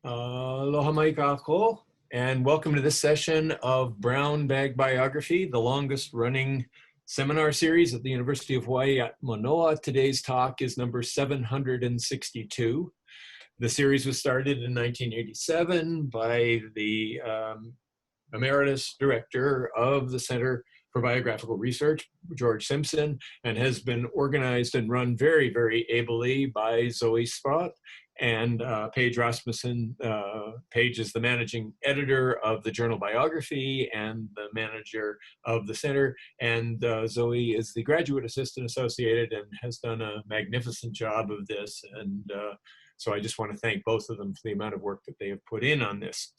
Aloha mai kākou, and welcome to this session of Brown Bag Biography, the longest running seminar series at the University of Hawaiʻi-Mānoa. Today's talk is number 762. The series was started in 1987 by the emeritus director of the Center for Biographical Research, George Simpson, and has been organized and run very, very ably by Zoe Sprott and Paige Rasmussen. Paige is the managing editor of the journal Biography and the manager of the center, and Zoe is the graduate assistant associated and has done a magnificent job of this. And so I just want to thank both of them for the amount of work that they have put in on this.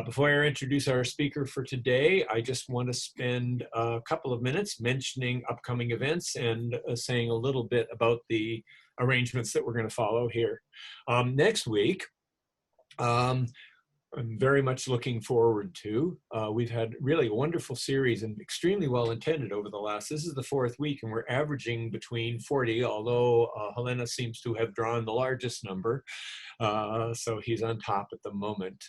Before I introduce our speaker for today, I just want to spend a couple of minutes mentioning upcoming events and saying a little bit about the arrangements that we're going to follow here. Next week, I'm very much looking forward to. We've had really a wonderful series and extremely well intended over the last, this is the fourth week, and we're averaging between 40, although Halena seems to have drawn the largest number. So he's on top at the moment.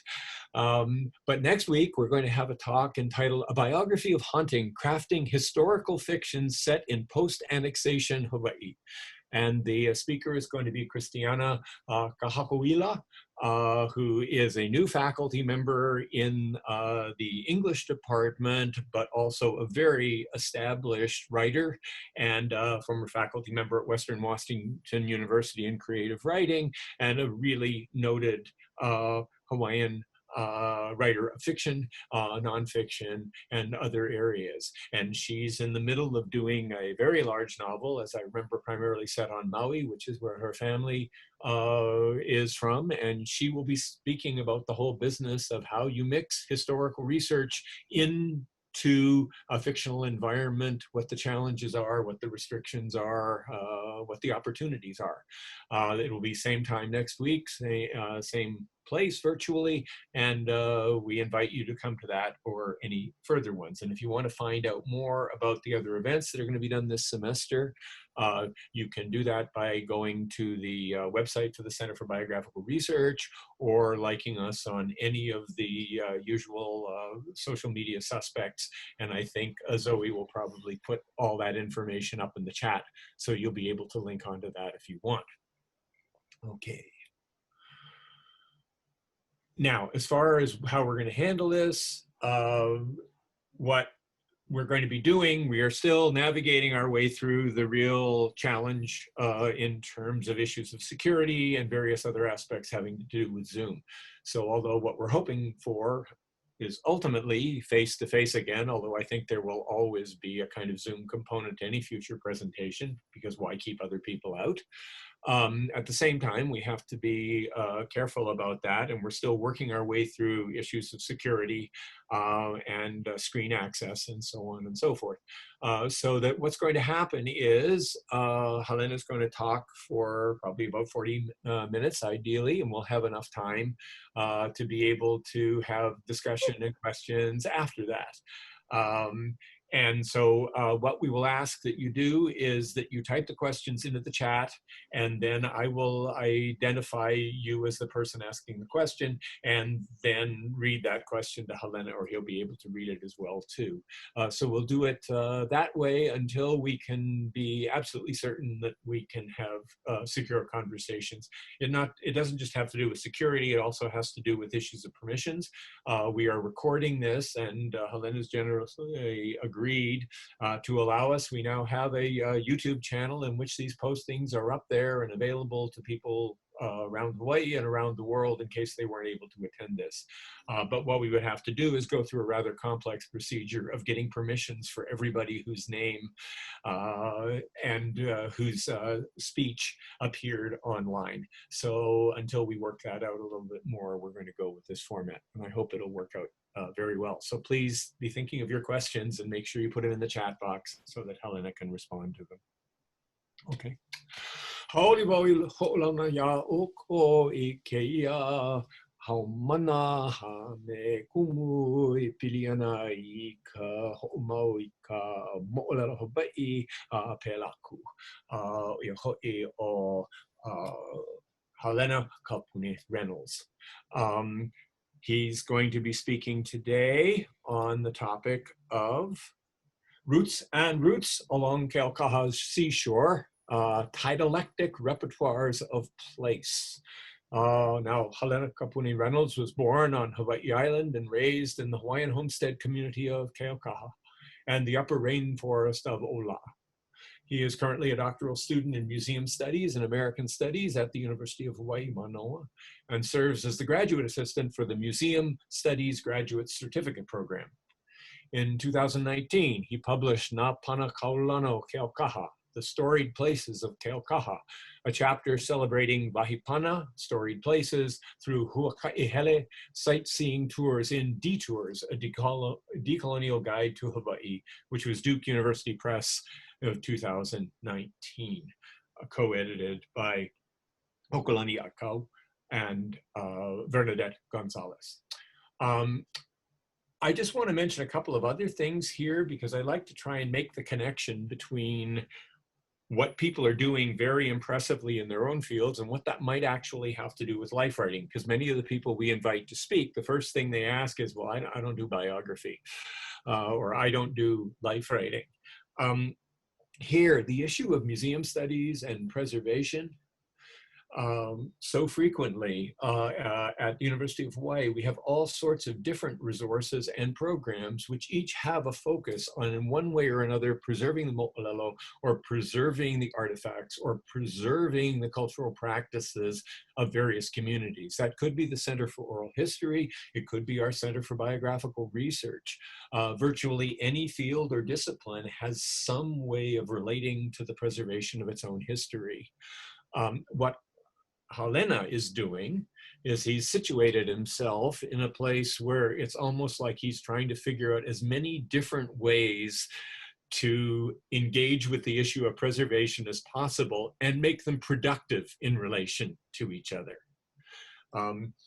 But next week, we're going to have a talk entitled A Biography of Haunting, Crafting Historical Fiction Set in Post-Annexation Hawaii. And the speaker is going to be Christiana Kahakawila, who is a new faculty member in the English department, but also a very established writer and former faculty member at Western Washington University in creative writing, and a really noted Hawaiian writer of fiction, nonfiction, and other areas. And she's in the middle of doing a very large novel, as I remember, primarily set on Maui, which is where her family is from. And she will be speaking about the whole business of how you mix historical research into a fictional environment, what the challenges are, what the restrictions are, what the opportunities are. It will be same time next week, same place virtually, and we invite you to come to that or any further ones. And if you want to find out more about the other events that are going to be done this semester, you can do that by going to the website for the Center for Biographical Research or liking us on any of the usual social media suspects. And I think Zoe will probably put all that information up in the chat, so you'll be able to link onto that if you want. Okay. Now, as far as how we're going to handle this, what we're going to be doing, we are still navigating our way through the real challenge in terms of issues of security and various other aspects having to do with Zoom. So although what we're hoping for is ultimately face-to-face again, although I think there will always be a kind of Zoom component to any future presentation, because why keep other people out? At the same time, we have to be careful about that, and we're still working our way through issues of security and screen access and so on and so forth. So that what's going to happen is Halena is going to talk for probably about 40 minutes ideally, and we'll have enough time to be able to have discussion and questions after that. And so what we will ask that you do is that you type the questions into the chat, and then I will identify you as the person asking the question, and then read that question to Halena, or he'll be able to read it as well too. So we'll do it that way until we can be absolutely certain that we can have secure conversations. It doesn't just have to do with security, it also has to do with issues of permissions. We are recording this, and Helena's generously agreed to allow us. We now have a YouTube channel in which these postings are up there and available to people around Hawaii and around the world in case they weren't able to attend this. But what we would have to do is go through a rather complex procedure of getting permissions for everybody whose name and whose speech appeared online. So until we work that out a little bit more, we're going to go with this format, and I hope it'll work out very well. So please be thinking of your questions and make sure you put them in the chat box so that Halena can respond to them. Okay. Haoli wau ho'olana ya oko I keia haumana ha me kumu I pili ana I ka ho'omau I ka mo'olelo Hawaiʻi pelaku. Ia ho'i o Halena Kapuni-Reynolds. He's going to be speaking today on the topic of roots along Keaukaha's seashore, tidalectic repertoires of place. Now, Halena Kapuni-Reynolds was born on Hawaiʻi Island and raised in the Hawaiian homestead community of Keaukaha and the upper rainforest of Ola. He is currently a doctoral student in museum studies and American studies at the University of Hawaiʻi-Mānoa and serves as the graduate assistant for the Museum Studies Graduate Certificate Program. In 2019, he published Nā Pana Kaulana Keaukaha, the Storied Places of Keaukaha, a chapter celebrating Wahipana, storied places, through huakaʻi hele, sightseeing tours in Detours, a decolonial guide to Hawaii, which was Duke University Press of 2019, co-edited by Hokulani Akau and Bernadette Gonzalez. I just want to mention a couple of other things here because I like to try and make the connection between what people are doing very impressively in their own fields and what that might actually have to do with life writing. Because many of the people we invite to speak, the first thing they ask is, well, I don't do biography or I don't do life writing. Here, the issue of museum studies and preservation, so frequently at the University of Hawaii, we have all sorts of different resources and programs which each have a focus on, in one way or another, preserving the mo'olelo or preserving the artifacts or preserving the cultural practices of various communities. That could be the Center for Oral History. It could be our Center for Biographical Research. Virtually any field or discipline has some way of relating to the preservation of its own history. What Halena is doing is he's situated himself in a place where it's almost like he's trying to figure out as many different ways to engage with the issue of preservation as possible and make them productive in relation to each other.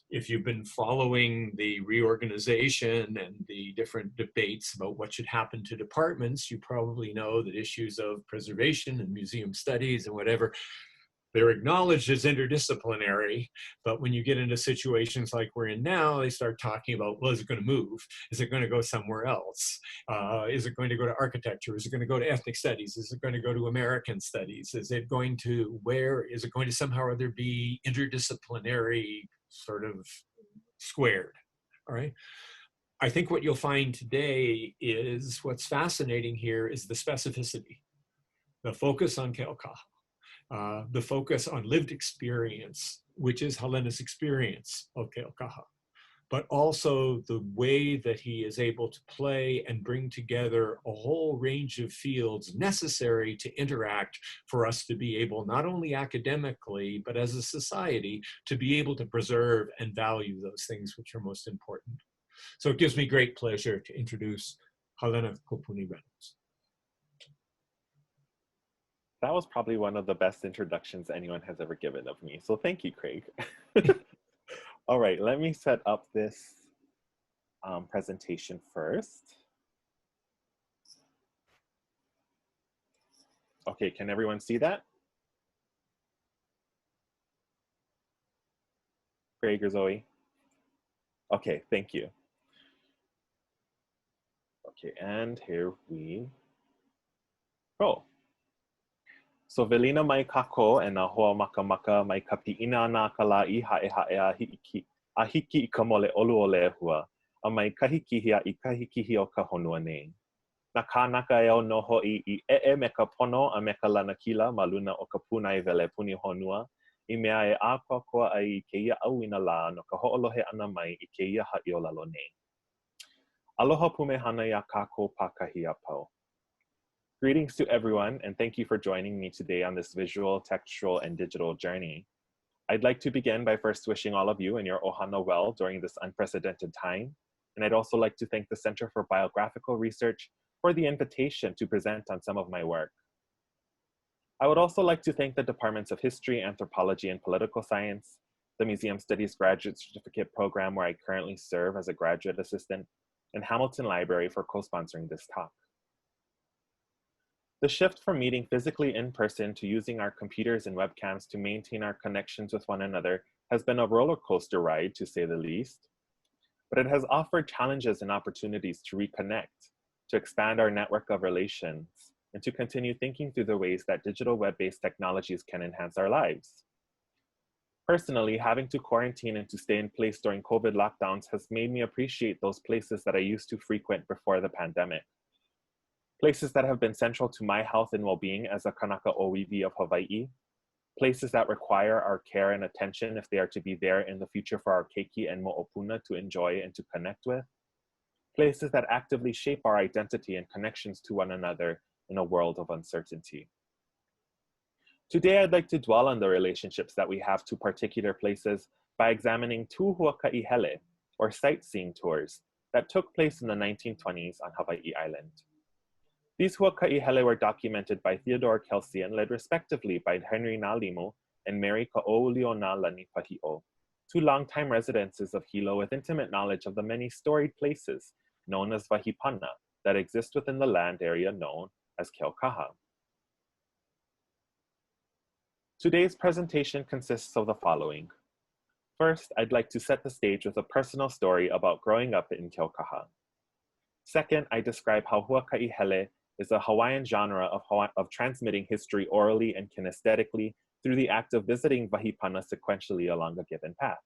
If you've been following the reorganization and the different debates about what should happen to departments, you probably know that issues of preservation and museum studies and whatever, they're acknowledged as interdisciplinary, but when you get into situations like we're in now, they start talking about, well, is it going to move? Is it going to go somewhere else? Is it going to go to architecture? Is it going to go to ethnic studies? Is it going to go to American studies? Is it going to, where is it going to somehow or other be interdisciplinary sort of squared, all right? I think what you'll find today is what's fascinating here is the specificity, the focus on Keaukaha. The focus on lived experience, which is Halena's experience of Keaukaha, but also the way that he is able to play and bring together a whole range of fields necessary to interact for us to be able, not only academically, but as a society, to be able to preserve and value those things which are most important. So it gives me great pleasure to introduce Halena Kapuni-Reynolds. That was probably one of the best introductions anyone has ever given of me. So thank you, Craig. All right, let me set up this presentation first. Okay, can everyone see that? Craig or Zoe? Okay, thank you. Okay, and here we go. So velina mai kako e nā hoa makamaka mai ka pi'ina nā kalai hae a hiki I ka mole olu o lehua, a mai kahikihia I kahikihia o ka honua nei. Nā kānaka e o no hoi I me ka pono a me ka lanakila ma luna o ka punai vele puni honua, I mea e a kokoa ai keia auina la no ka ho'olohe ana mai I keia ha'i o lalo nei. Aloha pumehana ia kako pakahi a pau. Greetings to everyone, and thank you for joining me today on this visual, textual, and digital journey. I'd like to begin by first wishing all of you and your ohana well during this unprecedented time. And I'd also like to thank the Center for Biographical Research for the invitation to present on some of my work. I would also like to thank the Departments of History, Anthropology, and Political Science, the Museum Studies Graduate Certificate Program where I currently serve as a graduate assistant, and Hamilton Library for co-sponsoring this talk. The shift from meeting physically in person to using our computers and webcams to maintain our connections with one another has been a roller coaster ride, to say the least. But it has offered challenges and opportunities to reconnect, to expand our network of relations, and to continue thinking through the ways that digital web-based technologies can enhance our lives. Personally, having to quarantine and to stay in place during COVID lockdowns has made me appreciate those places that I used to frequent before the pandemic. Places that have been central to my health and well-being as a Kanaka Oiwi of Hawaii. Places that require our care and attention if they are to be there in the future for our keiki and mo'opuna to enjoy and to connect with. Places that actively shape our identity and connections to one another in a world of uncertainty. Today, I'd like to dwell on the relationships that we have to particular places by examining 2 huakaʻi hele, or sightseeing tours, that took place in the 1920s on Hawaiʻi Island. These huakaʻi hele were documented by Theodore Kelsey and led respectively by Henry Nālimu and Mary Kaʻōulionālani Pahiʻo, 2 longtime residents of Hilo with intimate knowledge of the many storied places known as wahipana that exist within the land area known as Keaukaha. Today's presentation consists of the following. First, I'd like to set the stage with a personal story about growing up in Keaukaha. Second, I describe how huakaʻi hele is a Hawaiian genre of transmitting history orally and kinesthetically through the act of visiting wahipana sequentially along a given path.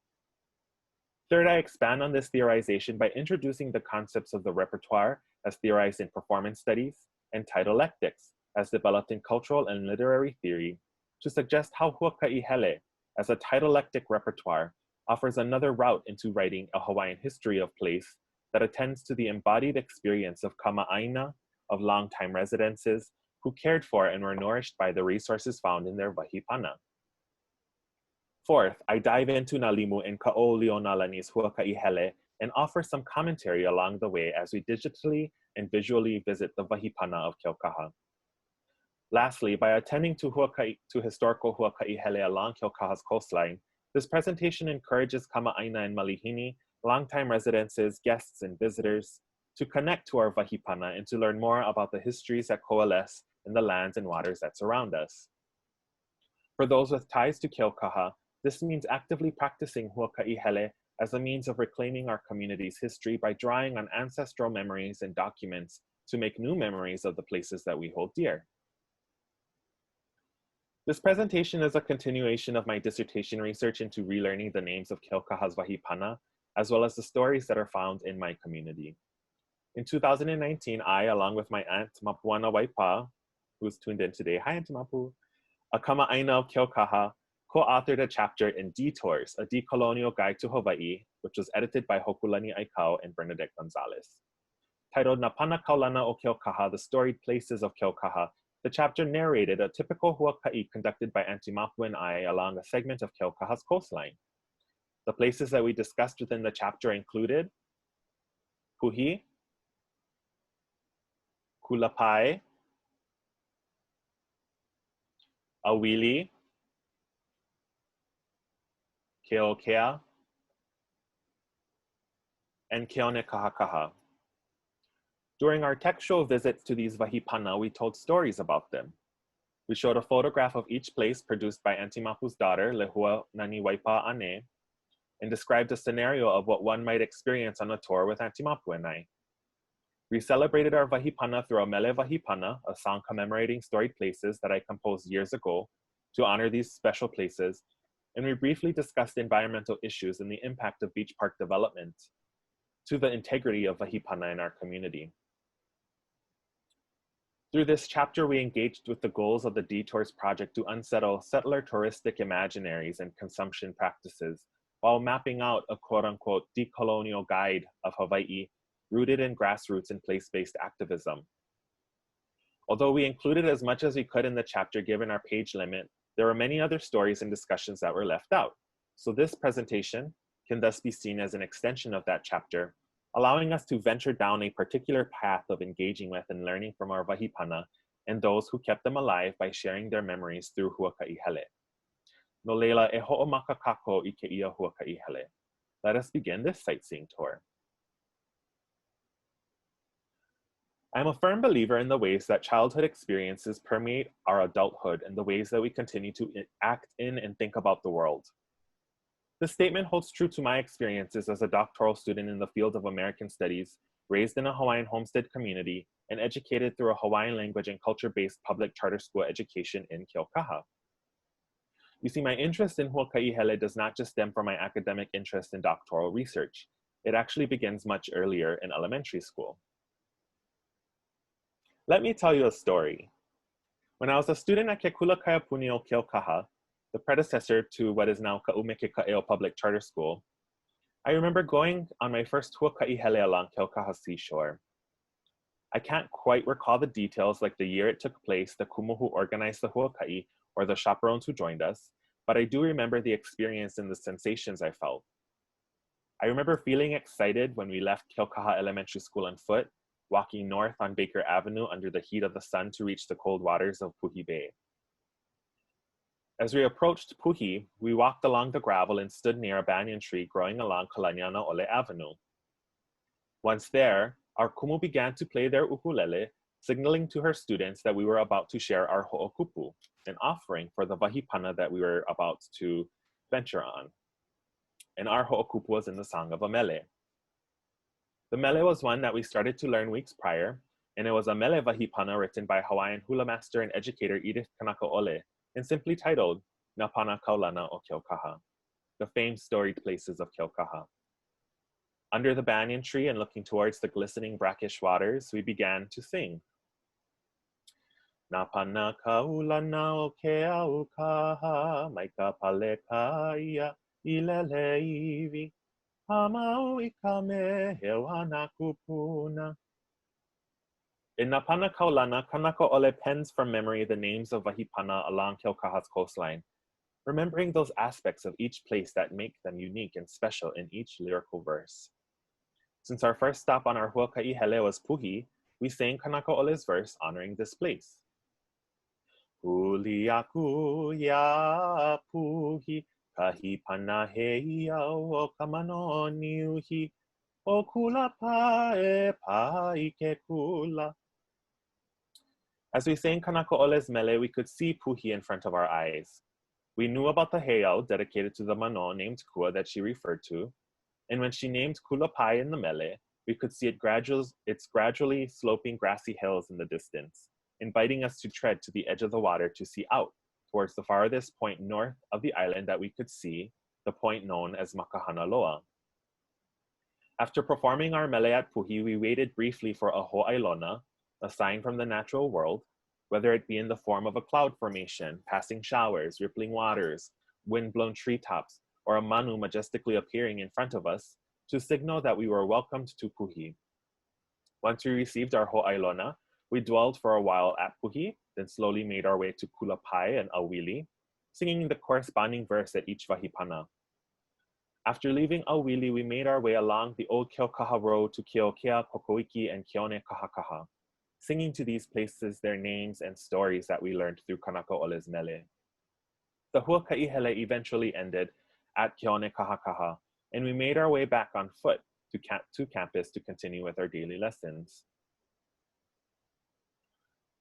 Third, I expand on this theorization by introducing the concepts of the repertoire as theorized in performance studies and tidalectics as developed in cultural and literary theory to suggest how huakaʻi hele as a tidalectic repertoire offers another route into writing a Hawaiian history of place that attends to the embodied experience of kama'aina, of longtime residences who cared for and were nourished by the resources found in their wahipana. Fourth, I dive into Nālimu and Kaʻōulionālani's huakaʻi hele and offer some commentary along the way as we digitally and visually visit the wahipana of Keaukaha. Lastly, by attending to historical huakaʻi hele along Keaukaha's coastline, this presentation encourages kama'aina and malihini, longtime residences, guests, and visitors to connect to our wahipana and to learn more about the histories that coalesce in the lands and waters that surround us. For those with ties to Keaukaha, this means actively practicing huakaʻi hele as a means of reclaiming our community's history by drawing on ancestral memories and documents to make new memories of the places that we hold dear. This presentation is a continuation of my dissertation research into relearning the names of Keaukaha's wahipana, as well as the stories that are found in my community. In 2019, I, along with my aunt Mapuana Waipa, who's tuned in today, hi Auntie Mapu, a kama'aina of Keaukaha, co-authored a chapter in Detours, a decolonial guide to Hawaii, which was edited by Hokulani Aikau and Bernadette Gonzalez. Titled Na Pana Kaulana o Keaukaha, the Storied Places of Keaukaha, the chapter narrated a typical huakaʻi conducted by Auntie Mapu and I along a segment of Keaukaha's coastline. The places that we discussed within the chapter included Puhi, Kulapai, Awili, Keokea, and Keonekahakaha. During our textual visits to these wahipana, we told stories about them. We showed a photograph of each place produced by Auntie Mapu's daughter, Lehua Nani Waipa Ane, and described a scenario of what one might experience on a tour with Auntie Mapu and I. We celebrated our wahipana through a mele wahipana, a song commemorating storied places that I composed years ago to honor these special places, and we briefly discussed environmental issues and the impact of beach park development to the integrity of wahipana in our community. Through this chapter, we engaged with the goals of the Detours project to unsettle settler touristic imaginaries and consumption practices while mapping out a quote-unquote decolonial guide of Hawaii rooted in grassroots and place-based activism. Although we included as much as we could in the chapter given our page limit, there were many other stories and discussions that were left out. So this presentation can thus be seen as an extension of that chapter, allowing us to venture down a particular path of engaging with and learning from our wahipana and those who kept them alive by sharing their memories through huakaʻi hele. No leila e hoʻomaka kako I ke ia huakaʻi hele. Let us begin this sightseeing tour. I'm a firm believer in the ways that childhood experiences permeate our adulthood and the ways that we continue to act in and think about the world. This statement holds true to my experiences as a doctoral student in the field of American Studies, raised in a Hawaiian homestead community, and educated through a Hawaiian language and culture-based public charter school education in Keaukaha. You see, my interest in huakaʻi hele does not just stem from my academic interest in doctoral research. It actually begins much earlier in elementary school. Let me tell you a story. When I was a student at Ke Kula Kaiapuni o Keaukaha, the predecessor to what is now Ka'umeke Ka'eo Public Charter School, I remember going on my first huakaʻi hele along Keaukaha Seashore. I can't quite recall the details like the year it took place, the kumu who organized the huakaʻi, or the chaperones who joined us, but I do remember the experience and the sensations I felt. I remember feeling excited when we left Keaukaha Elementary School on foot, walking north on Baker Avenue under the heat of the sun to reach the cold waters of Puhi Bay. As we approached Puhi, we walked along the gravel and stood near a banyan tree growing along Kalaniana Ole Avenue. Once there, our kumu began to play their ukulele, signaling to her students that we were about to share our ho'okupu, an offering for the wahipana that we were about to venture on. And our ho'okupu was in the song of a mele. The mele was one that we started to learn weeks prior, and it was a mele wahipana written by Hawaiian hula master and educator Edith Kanakaʻole, and simply titled Na Pana Kaulana o Keaukaha, the famed storied places of Keaukaha. Under the banyan tree and looking towards the glistening brackish waters, we began to sing. Na Pana Kaulana o Keaukaha, maika pale kaia ilele iwi. In Na Pana Kaulana, Kanakaʻole pens from memory the names of wahipana along Keaukaha's coastline, remembering those aspects of each place that make them unique and special in each lyrical verse. Since our first stop on our huakaʻi hele was Puhi, we sang Kanakaʻole's verse honoring this place. Huli aku ya Puhi, kahi pana heiau o kamano niuhi, o kula pae pai ke kula. As we sang Kanakaʻole's mele, we could see Puhi in front of our eyes. We knew about the heiau dedicated to the mano named Kua that she referred to, and when she named Kula Pai in the mele, we could see its gradually sloping grassy hills in the distance, inviting us to tread to the edge of the water to see out towards the farthest point north of the island that we could see, the point known as Makahana Loa. After performing our mele at Puhi, we waited briefly for a hoʻailona, a sign from the natural world, whether it be in the form of a cloud formation, passing showers, rippling waters, wind-blown treetops, or a manu majestically appearing in front of us, to signal that we were welcomed to Puhi. Once we received our hoʻailona, we dwelled for a while at Puhi, then slowly made our way to Kula Pai and Auwili, singing the corresponding verse at each wahipana. After leaving Auwili, we made our way along the old Keaukaha Road to Keokea, Kokoiki, and Keone Kahakaha, singing to these places their names and stories that we learned through Kanakaʻole's mele. The huakaʻi hele eventually ended at Keone Kahakaha, and we made our way back on foot to campus to continue with our daily lessons.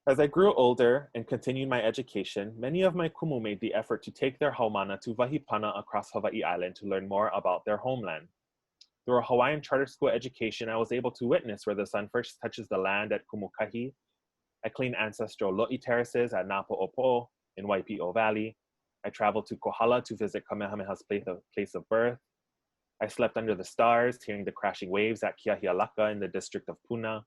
As I grew older and continued my education, many of my kumu made the effort to take their haumana to wahipana across Hawaiʻi Island to learn more about their homeland. Through a Hawaiian charter school education, I was able to witness where the sun first touches the land at Kumukahi. I cleaned ancestral lo'i terraces at Napo'opo in Waipi'o Valley. I traveled to Kohala to visit Kamehameha's place of birth. I slept under the stars, hearing the crashing waves at Kiahialaka in the district of Puna.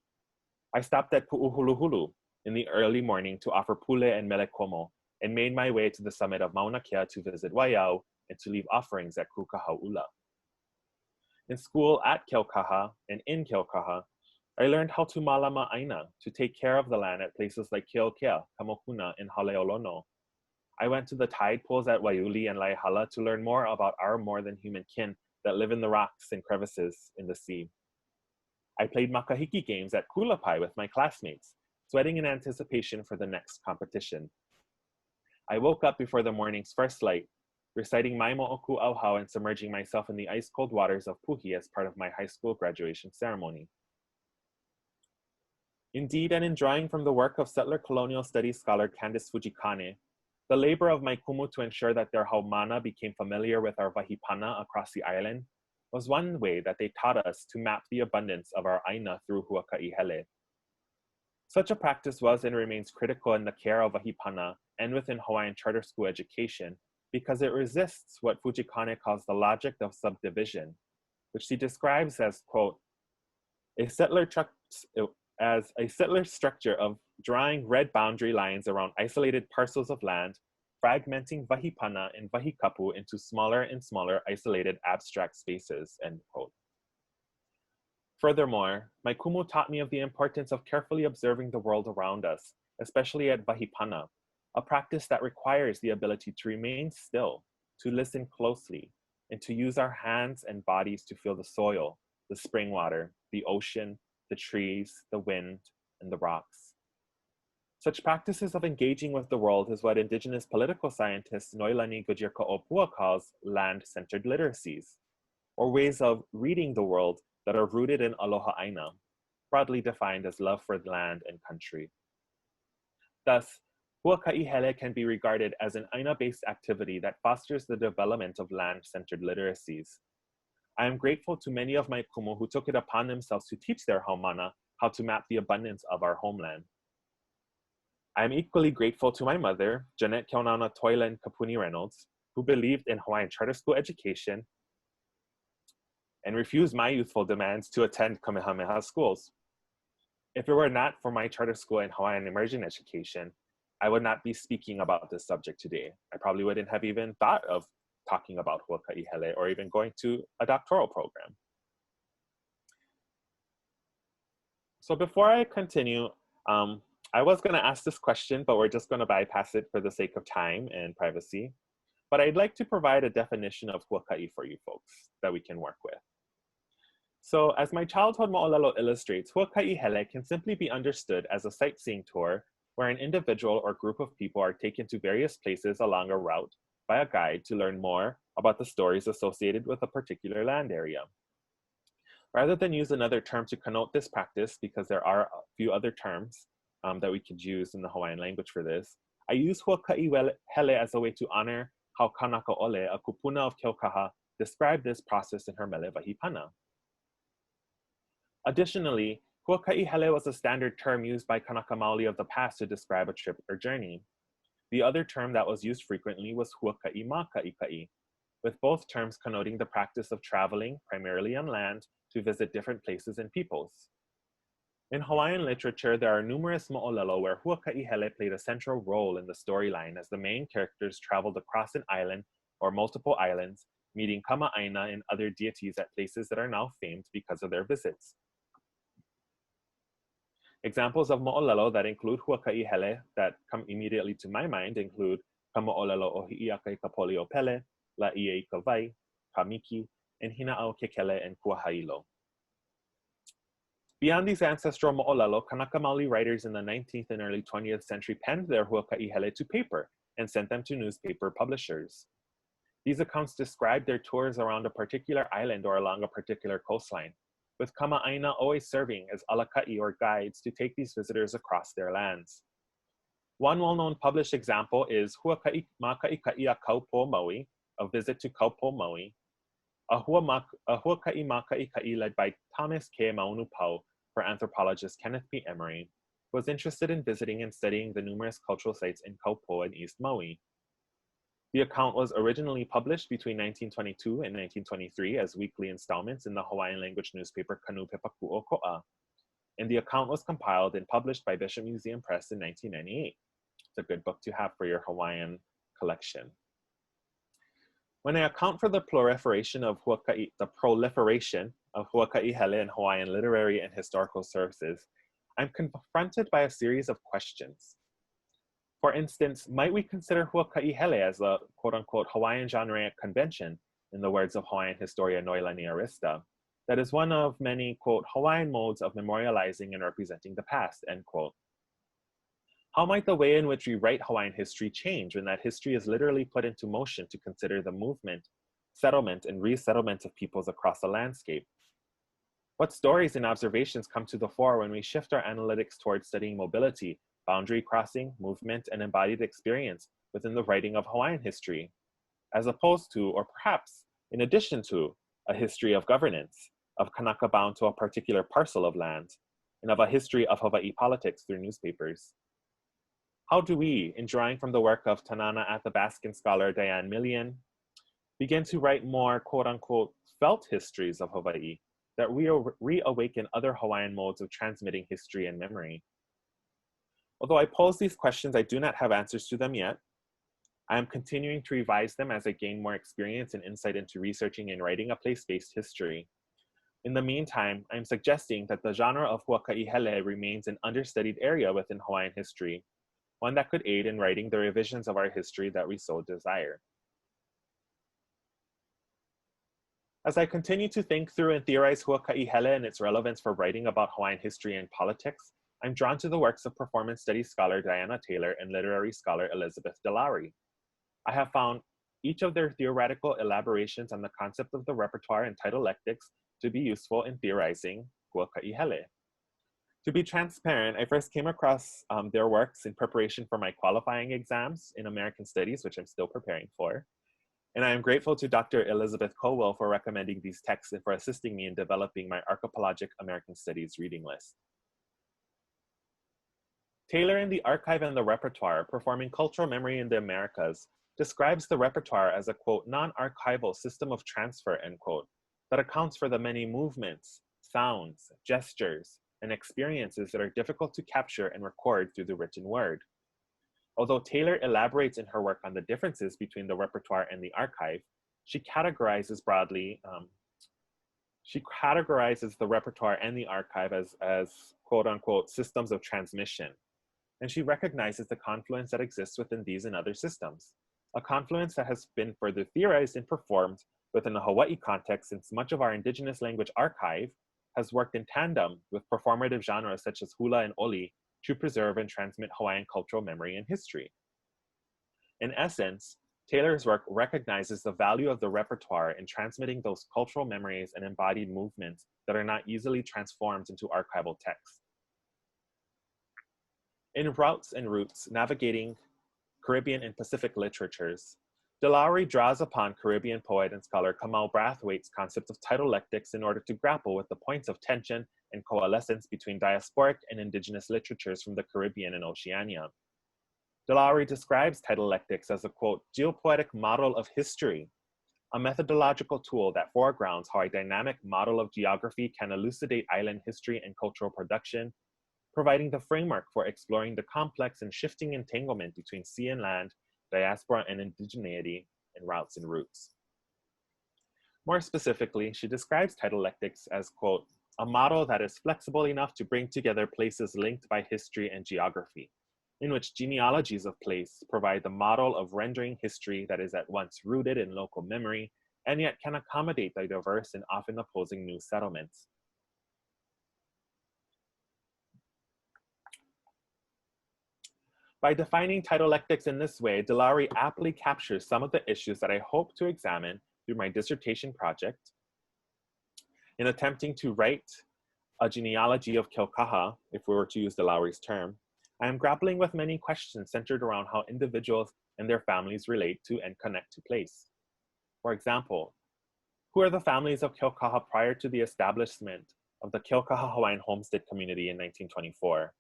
I stopped at Pu'uhuluhulu in the early morning to offer pule and mele komo, and made my way to the summit of Mauna Kea to visit Waiau and to leave offerings at Kukahau'ula. In school at Keaukaha and in Keaukaha, I learned how to malama aina, to take care of the land at places like Keokea, Kamokuna, and Haleolono. I went to the tide pools at Waiuli and Laihala to learn more about our more than human kin that live in the rocks and crevices in the sea. I played makahiki games at Kulapai with my classmates, sweating in anticipation for the next competition. I woke up before the morning's first light, reciting Mai Mo'oku Auhau and submerging myself in the ice-cold waters of Puhi as part of my high school graduation ceremony. Indeed, and in drawing from the work of settler colonial studies scholar Candice Fujikane, the labor of my kumu to ensure that their haumana became familiar with our wahipana across the island was one way that they taught us to map the abundance of our aina through huakaʻi hele. Such a practice was and remains critical in the care of wahipana and within Hawaiian charter school education because it resists what Fujikane calls the logic of subdivision, which she describes as, quote, a settler structure of drawing red boundary lines around isolated parcels of land, fragmenting wahipana and wahikapu into smaller and smaller isolated abstract spaces, end quote. Furthermore, my kumu taught me of the importance of carefully observing the world around us, especially at wahipana, a practice that requires the ability to remain still, to listen closely, and to use our hands and bodies to feel the soil, the spring water, the ocean, the trees, the wind, and the rocks. Such practices of engaging with the world is what indigenous political scientist Noelani Goodyear Ka'opua calls land-centered literacies, or ways of reading the world that are rooted in aloha aina, broadly defined as love for land and country. Thus, huakaʻi hele can be regarded as an aina-based activity that fosters the development of land-centered literacies. I am grateful to many of my kumu who took it upon themselves to teach their haumana how to map the abundance of our homeland. I am equally grateful to my mother, Jeanette Keaunana Halena Kapuni-Reynolds, who believed in Hawaiian charter school education and refused my youthful demands to attend Kamehameha schools. If it were not for my charter school and Hawaiian immersion education, I would not be speaking about this subject today. I probably wouldn't have even thought of talking about huakaʻi hele or even going to a doctoral program. So before I continue, I was going to ask this question, but we're just going to bypass it for the sake of time and privacy. But I'd like to provide a definition of huakaʻi for you folks that we can work with. So as my childhood mo'olelo illustrates, huakaʻi hele can simply be understood as a sightseeing tour where an individual or group of people are taken to various places along a route by a guide to learn more about the stories associated with a particular land area. Rather than use another term to connote this practice, because there are a few other terms that we could use in the Hawaiian language for this, I use huakaʻi hele as a way to honor how Kanaka Ole, a kūpuna of Keaukaha, described this process in her mele wahipana. Additionally, huakaʻi hele was a standard term used by Kanaka Maoli of the past to describe a trip or journey. The other term that was used frequently was huakaʻi mākaʻikaʻi, with both terms connoting the practice of traveling, primarily on land, to visit different places and peoples. In Hawaiian literature, there are numerous mo'olelo where huakaʻi hele played a central role in the storyline as the main characters traveled across an island or multiple islands, meeting kama'aina and other deities at places that are now famed because of their visits. Examples of mo'olelo that include huakaʻi hele that come immediately to my mind include ka mo'olelo o hi'iaka i ka polio pele, laʻi i ka wai, ka miki, and hina'au kekele and kuahailo. Beyond these ancestral mo'olelo, Kanaka Maoli writers in the 19th and early 20th century penned their huakaʻi hele to paper and sent them to newspaper publishers. These accounts described their tours around a particular island or along a particular coastline, with kama'aina always serving as alaka'i or guides to take these visitors across their lands. One well-known published example is Huaka'i Mākaʻikaʻi a Kaupo Maui, A Visit to Kaupo Maui, a Huaka'i Mākaʻikaʻi led by Thomas K. Maunupau for anthropologist Kenneth P. Emery, who was interested in visiting and studying the numerous cultural sites in Kaupo and East Maui. The account was originally published between 1922 and 1923 as weekly installments in the Hawaiian language newspaper Kanu Pepaku'o Ko'a, and the account was compiled and published by Bishop Museum Press in 1998. It's a good book to have for your Hawaiian collection. When I account for the proliferation of huakaʻi hele in Hawaiian literary and historical sources, I'm confronted by a series of questions. For instance, might we consider huakaʻi hele as a quote-unquote Hawaiian genreic convention, in the words of Hawaiian historian Noelani Arista, that is one of many, quote, Hawaiian modes of memorializing and representing the past, end quote. How might the way in which we write Hawaiian history change when that history is literally put into motion to consider the movement, settlement, and resettlement of peoples across the landscape? What stories and observations come to the fore when we shift our analytics towards studying mobility, boundary crossing, movement, and embodied experience within the writing of Hawaiian history, as opposed to, or perhaps in addition to, a history of governance, of Kanaka bound to a particular parcel of land, and of a history of Hawaii politics through newspapers? How do we, in drawing from the work of Tanana Athabascan scholar Diane Millian, begin to write more quote-unquote felt histories of Hawaii that reawaken other Hawaiian modes of transmitting history and memory? Although I pose these questions, I do not have answers to them yet. I am continuing to revise them as I gain more experience and insight into researching and writing a place-based history. In the meantime, I am suggesting that the genre of huakaʻi hele remains an understudied area within Hawaiian history, one that could aid in writing the revisions of our history that we so desire. As I continue to think through and theorize huakaʻi hele and its relevance for writing about Hawaiian history and politics, I'm drawn to the works of performance studies scholar Diana Taylor and literary scholar Elizabeth Deloughery. I have found each of their theoretical elaborations on the concept of the repertoire and tidalectics to be useful in theorizing huakaʻi hele. To be transparent, I first came across their works in preparation for my qualifying exams in American Studies, which I'm still preparing for. And I am grateful to Dr. Elizabeth Colwell for recommending these texts and for assisting me in developing my archipelagic American Studies reading list. Taylor in The Archive and the Repertoire, Performing Cultural Memory in the Americas, describes the repertoire as a, quote, non-archival system of transfer, end quote, that accounts for the many movements, sounds, gestures, and experiences that are difficult to capture and record through the written word. Although Taylor elaborates in her work on the differences between the repertoire and the archive, she categorizes broadly, the repertoire and the archive as quote unquote systems of transmission. And she recognizes the confluence that exists within these and other systems, a confluence that has been further theorized and performed within the Hawaii context, since much of our indigenous language archive has worked in tandem with performative genres such as hula and oli to preserve and transmit Hawaiian cultural memory and history. In essence, Taylor's work recognizes the value of the repertoire in transmitting those cultural memories and embodied movements that are not easily transformed into archival text. In Routes and Roots, Navigating Caribbean and Pacific Literatures, Deloughery draws upon Caribbean poet and scholar Kamau Braithwaite's concept of tidalectics in order to grapple with the points of tension and coalescence between diasporic and indigenous literatures from the Caribbean and Oceania. Deloughery describes tidalectics as a, quote, geopoetic model of history, a methodological tool that foregrounds how a dynamic model of geography can elucidate island history and cultural production, providing the framework for exploring the complex and shifting entanglement between sea and land, diaspora and indigeneity, and routes and roots. More specifically, she describes tidalectics as, quote, a model that is flexible enough to bring together places linked by history and geography, in which genealogies of place provide the model of rendering history that is at once rooted in local memory and yet can accommodate the diverse and often opposing new settlements. By defining tidalectics in this way, Deloughery aptly captures some of the issues that I hope to examine through my dissertation project. In attempting to write a genealogy of Keaukaha, if we were to use Deloughery's term, I am grappling with many questions centered around how individuals and their families relate to and connect to place. For example, who are the families of Keaukaha prior to the establishment of the Keaukaha Hawaiian homestead community in 1924?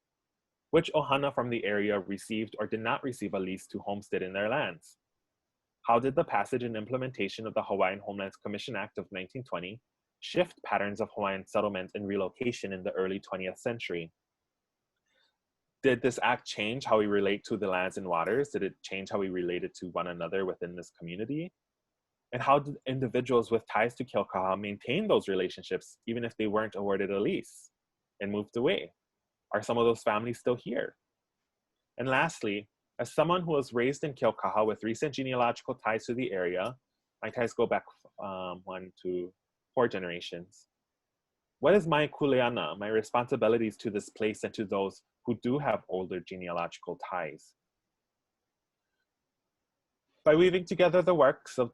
Which ohana from the area received or did not receive a lease to homestead in their lands? How did the passage and implementation of the Hawaiian Homelands Commission Act of 1920 shift patterns of Hawaiian settlement and relocation in the early 20th century? Did this act change how we relate to the lands and waters? Did it change how we related to one another within this community? And how did individuals with ties to Keaukaha maintain those relationships even if they weren't awarded a lease and moved away? Are some of those families still here? And lastly, as someone who was raised in Keaukaha with recent genealogical ties to the area, my ties go back 1 to 4 generations. What is my kuleana, my responsibilities to this place and to those who do have older genealogical ties? By weaving together the works of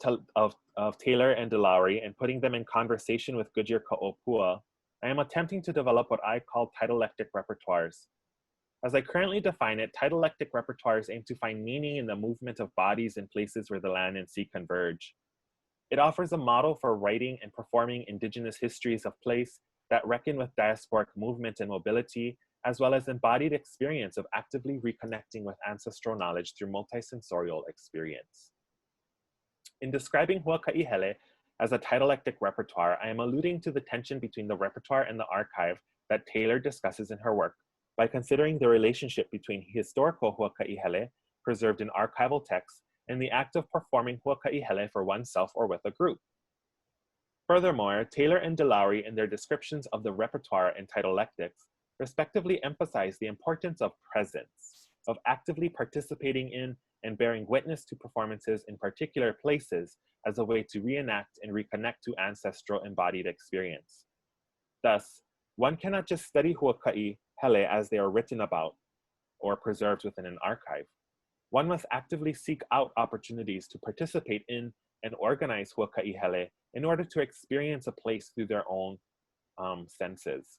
Taylor and Deloughery and putting them in conversation with Goodyear Ka'opua, I am attempting to develop what I call tidalectic repertoires. As I currently define it, tidalectic repertoires aim to find meaning in the movement of bodies in places where the land and sea converge. It offers a model for writing and performing indigenous histories of place that reckon with diasporic movement and mobility, as well as embodied experience of actively reconnecting with ancestral knowledge through multisensorial experience. In describing huakaʻi hele as a tidalectic repertoire, I am alluding to the tension between the repertoire and the archive that Taylor discusses in her work by considering the relationship between historical huakaʻi hele, preserved in archival texts, and the act of performing huakaʻi hele for oneself or with a group. Furthermore, Taylor and Deloughery in their descriptions of the repertoire and tidalectics respectively emphasize the importance of presence, of actively participating in and bearing witness to performances in particular places as a way to reenact and reconnect to ancestral embodied experience. Thus, one cannot just study huakaʻi hele as they are written about or preserved within an archive. One must actively seek out opportunities to participate in and organize huakaʻi hele in order to experience a place through their own senses.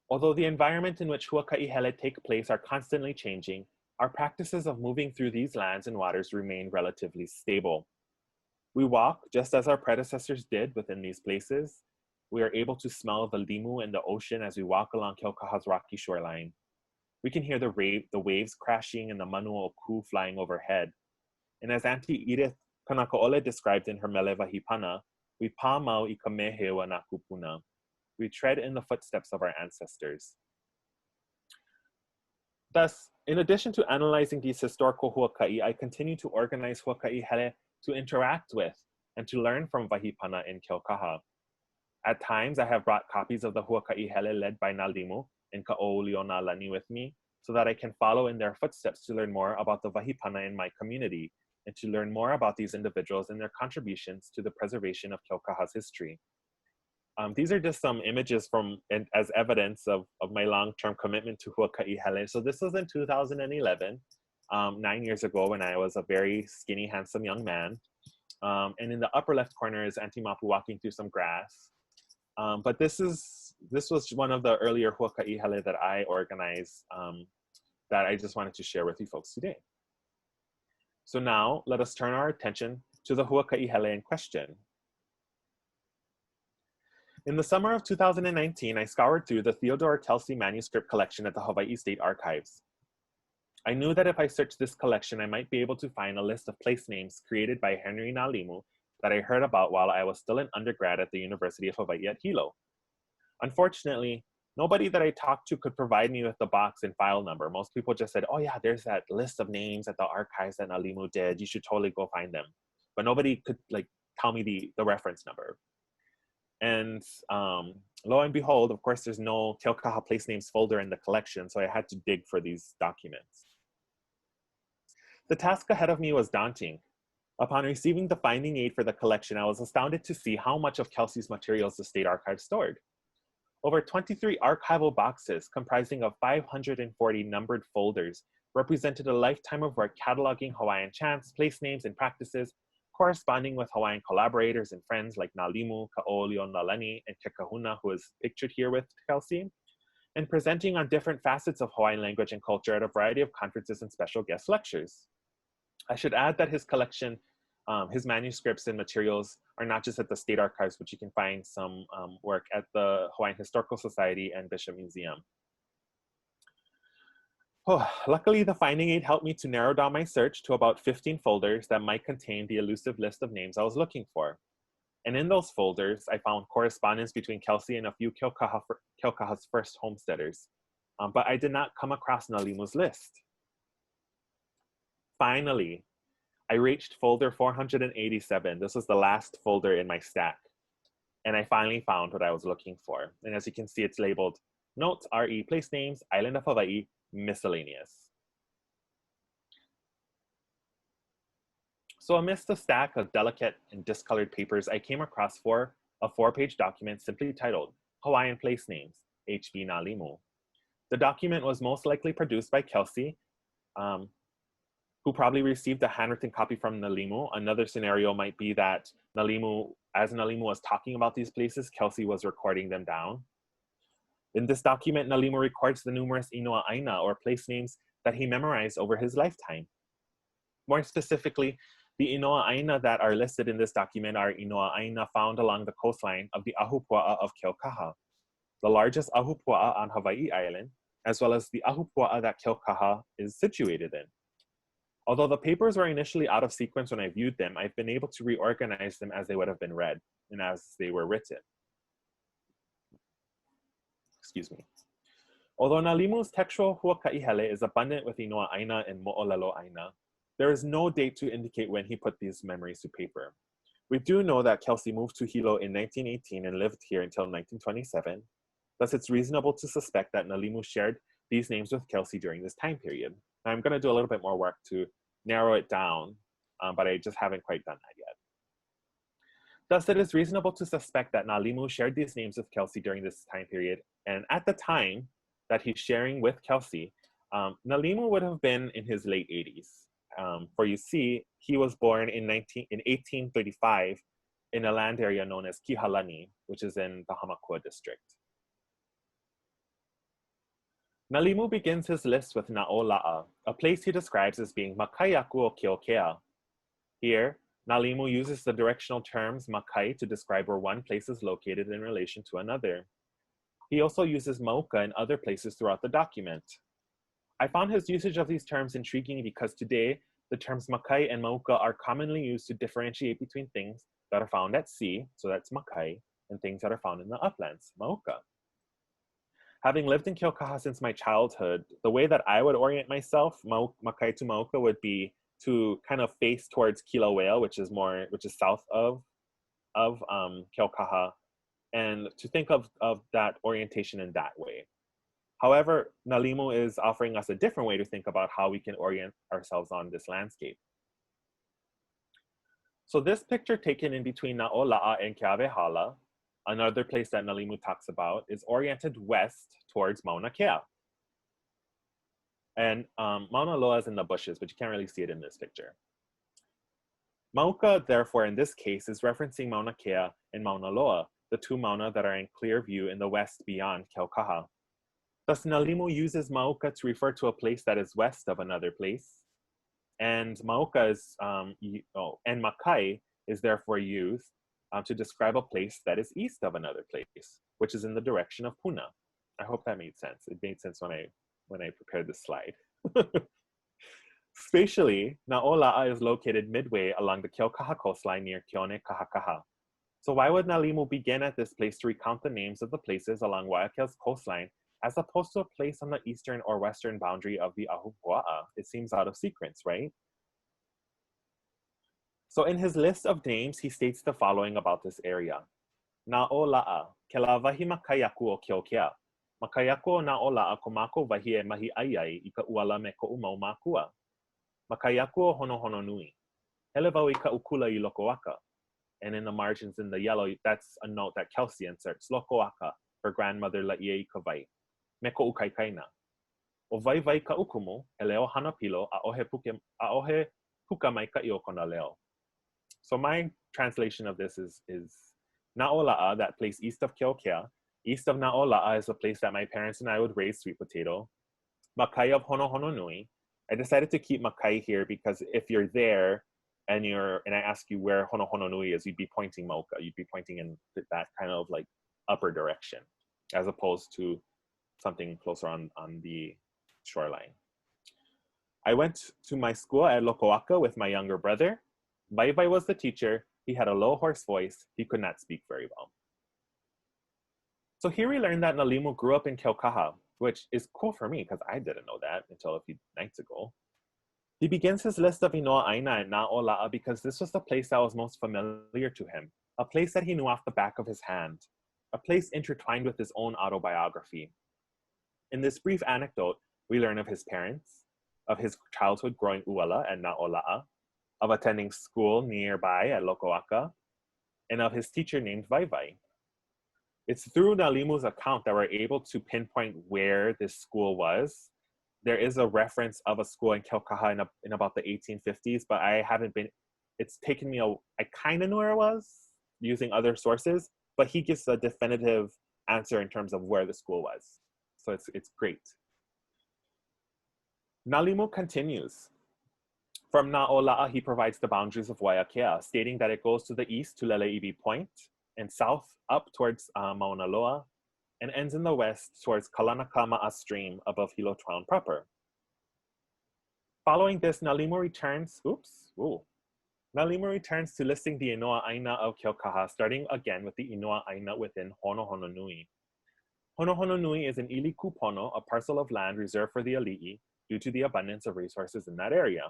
Although the environment in which huakaʻi hele take place are constantly changing, our practices of moving through these lands and waters remain relatively stable. We walk just as our predecessors did within these places. We are able to smell the limu and the ocean as we walk along Keaukaha's rocky shoreline. We can hear the waves crashing and the manu o ku flying overhead. And as Auntie Edith Kanakaʻole described in her mele wahipana, we pā mau I ka meheu na kūpuna. We tread in the footsteps of our ancestors. Thus, in addition to analyzing these historical huakaʻi, I continue to organize huakaʻi hele to interact with and to learn from wahipana in Keaukaha. At times, I have brought copies of the huakaʻi hele led by Nālimu and Kaʻōulionālani with me so that I can follow in their footsteps to learn more about the wahipana in my community and to learn more about these individuals and their contributions to the preservation of Keaukaha's history. These are just some images from as evidence of my long-term commitment to huakaʻi hele. So this was in 2011, 9 years ago when I was a very skinny, handsome young man. And in the upper left corner is Auntie Mapu walking through some grass. But this was one of the earlier huakaʻi hele that I organized that I just wanted to share with you folks today. So now let us turn our attention to the huakaʻi hele in question. In the summer of 2019, I scoured through the Theodore Kelsey manuscript collection at the Hawaii State Archives. I knew that if I searched this collection, I might be able to find a list of place names created by Henry Nālimu that I heard about while I was still an undergrad at the University of Hawaii at Hilo. Unfortunately, nobody that I talked to could provide me with the box and file number. Most people just said, oh yeah, there's that list of names at the archives that Nālimu did. You should totally go find them. But nobody could tell me the reference number. And lo and behold, of course, there's no Keaukaha place names folder in the collection, so I had to dig for these documents. The task ahead of me was daunting. Upon receiving the finding aid for the collection, I was astounded to see how much of Kelsey's materials the State Archive stored. Over 23 archival boxes comprising of 540 numbered folders represented a lifetime of work cataloging Hawaiian chants, place names, and practices, corresponding with Hawaiian collaborators and friends like Nālimu, Kaʻōulionālani, and Ke Kahuna, who is pictured here with Kelsey, and presenting on different facets of Hawaiian language and culture at a variety of conferences and special guest lectures. I should add that his collection, his manuscripts and materials are not just at the State Archives, but you can find some work at the Hawaiian Historical Society and Bishop Museum. Oh, luckily, the finding aid helped me to narrow down my search to about 15 folders that might contain the elusive list of names I was looking for. And in those folders, I found correspondence between Kelsey and a few Keaukaha's first homesteaders. But I did not come across Nālimu's list. Finally, I reached folder 487. This was the last folder in my stack. And I finally found what I was looking for. And as you can see, it's labeled Notes, RE, Place Names, Island of Hawaii, Miscellaneous. So amidst a stack of delicate and discolored papers, I came across a four-page document simply titled Hawaiian Place Names, HB Nālimu. The document was most likely produced by Kelsey, who probably received a handwritten copy from Nālimu. Another scenario might be that Nālimu As Nālimu was talking about these places, Kelsey was recording them down. In this document, Nālimu records the numerous inoa aina, or place names, that he memorized over his lifetime. More specifically, the inoa aina that are listed in this document are inoa aina found along the coastline of the ahupua'a of Keaukaha, the largest ahupua'a on Hawaiʻi Island, as well as the ahupua'a that Keaukaha is situated in. Although the papers were initially out of sequence when I viewed them, I've been able to reorganize them as they would have been read and as they were written. Excuse me. Although Nālimu's textual huakaʻi hele is abundant with inoa aina and mo'olelo aina, there is no date to indicate when he put these memories to paper. We do know that Kelsey moved to Hilo in 1918 and lived here until 1927. Thus, it's reasonable to suspect that Nālimu shared these names with Kelsey during this time period. I'm going to do a little bit more work to narrow it down, but I just haven't quite done that yet. Thus, it is reasonable to suspect that Nālimu shared these names with Kelsey during this time period, and at the time that he's sharing with Kelsey, Nālimu would have been in his late 80s. For you see, he was born in 1835 in a land area known as Kihalani, which is in the Hamakua district. Nālimu begins his list with Nā'ola'a, a place he describes as being Makaiaku o Keokea. Here, Nālimu uses the directional terms makai to describe where one place is located in relation to another. He also uses mauka in other places throughout the document. I found his usage of these terms intriguing because today, the terms makai and mauka are commonly used to differentiate between things that are found at sea, so that's makai, and things that are found in the uplands, mauka. Having lived in Keaukaha since my childhood, the way that I would orient myself, makai to mauka, would be to kind of face towards Kilauea, which is south of Keaukaha, and to think of that orientation in that way. However, Nālimu is offering us a different way to think about how we can orient ourselves on this landscape. So this picture taken in between Nā'ola'a and Keawehala, another place that Nālimu talks about, is oriented west towards Mauna Kea. And Mauna Loa is in the bushes, but you can't really see it in this picture. Mauka, therefore, in this case, is referencing Mauna Kea and Mauna Loa, the two Mauna that are in clear view in the west beyond Keaukaha. Thus, Nālimu uses Mauka to refer to a place that is west of another place, and Mauka is, and Makai is therefore used to describe a place that is east of another place, which is in the direction of Puna. I hope that made sense. It made sense when I prepared this slide. Spatially, Nā'ola'a is located midway along the Keaukaha coastline near Keone Kahakaha. So why would Nālimu begin at this place to recount the names of the places along Waiakea's coastline as opposed to a place on the eastern or western boundary of the ahupua'a? It seems out of sequence, right? So in his list of names, he states the following about this area. Nā'ola'a, ke la wahi makaiaku o Keokea. Makaiaku o Nā'ola'a ko mākou wahi e mahi aiai I ka uala me ko'u mau mākua. Makaiaku o honohono nui. Hele wau I ka ukula I Lokoaka. And in the margins in the yellow, that's a note that Kelsey inserts. Lokoaka, her grandmother La'iei ka wai. Me ko'u kaikaina. O vai vai ka ukumu, he leo hana pilo a ohe puka mai ka i o kona leo. So my translation of this is Nā'ola'a, that place east of Keokea. East of Nā'ola'a is a place that my parents and I would raise sweet potato. Makai of Honohono Nui. I decided to keep Makai here because if you're there and I ask you where Honohono Nui is, you'd be pointing Mauka. You'd be pointing in that kind of like upper direction, as opposed to something closer on the shoreline. I went to my school at Lokoaka with my younger brother. Vai was the teacher. He had a low, hoarse voice. He could not speak very well. So here we learned that Nālimu grew up in Keaukaha, which is cool for me because I didn't know that until a few nights ago. He begins his list of inoa aina and Nā'ola'a because this was the place that was most familiar to him, a place that he knew off the back of his hand, a place intertwined with his own autobiography. In this brief anecdote, we learn of his parents, of his childhood growing uala at Nā'ola'a, of attending school nearby at Lokoaka, and of his teacher named Vai. It's through Nālimu's account that we're able to pinpoint where this school was. There is a reference of a school in Keaukaha in about the 1850s, but I haven't been, it's taken me I kind of knew where it was, using other sources, but he gives a definitive answer in terms of where the school was. So it's great. Nālimu continues. From Nāʻolaʻa, he provides the boundaries of Waiakea, stating that it goes to the east to Leleʻiwi Point and south up towards Mauna Loa, and ends in the west towards Kalanakama'a Stream above Hilo Town proper. Following this, Nālimu returns to listing the Inoa Aina of Keaukaha, starting again with the Inoa Aina within Honohononui. Honohononui is an ili kupono, a parcel of land reserved for the ali'i due to the abundance of resources in that area.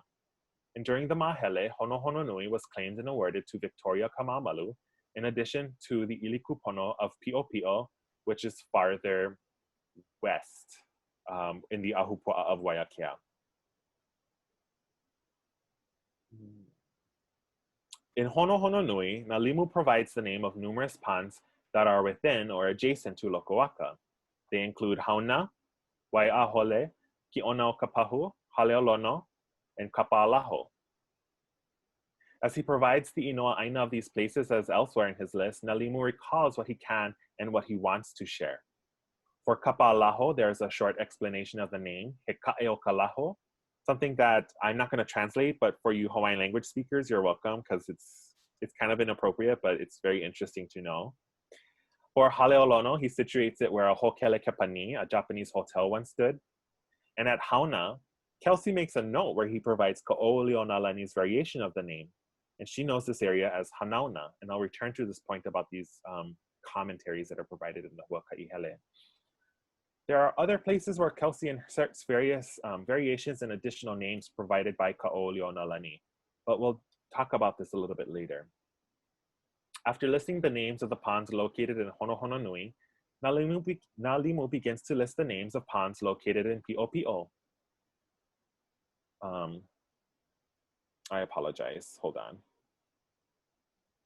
And during the Mahele, Honohononui was claimed and awarded to Victoria Kamamalu, in addition to the ili kupono of Piʻo, which is farther west in the Ahupua'a of Waiakea. In Honohononui, Nālimu provides the name of numerous ponds that are within or adjacent to Lokoaka. They include Hauna, Waiahole, Kionaukapahu, Haleolono, and Kapa'alaho. As he provides the Inoa Aina of these places as elsewhere in his list, Nālimu recalls what he can and what he wants to share. For Kapa'alaho, there's a short explanation of the name, He Ka'eokalaho, something that I'm not going to translate, but for you Hawaiian language speakers, you're welcome, because it's kind of inappropriate, but it's very interesting to know. For Haleolono, he situates it where a Hokele Kepani, a Japanese hotel, once stood. And at Hauna, Kelsey makes a note where he provides Kaʻōulionālani's variation of the name, and she knows this area as Hanauna. And I'll return to this point about these commentaries that are provided in the huakaʻi hele. There are other places where Kelsey inserts various variations and additional names provided by Kaʻōulionālani, but we'll talk about this a little bit later. After listing the names of the ponds located in Honohononui, Nālimu begins to list the names of ponds located in Piʻo. I apologize, hold on.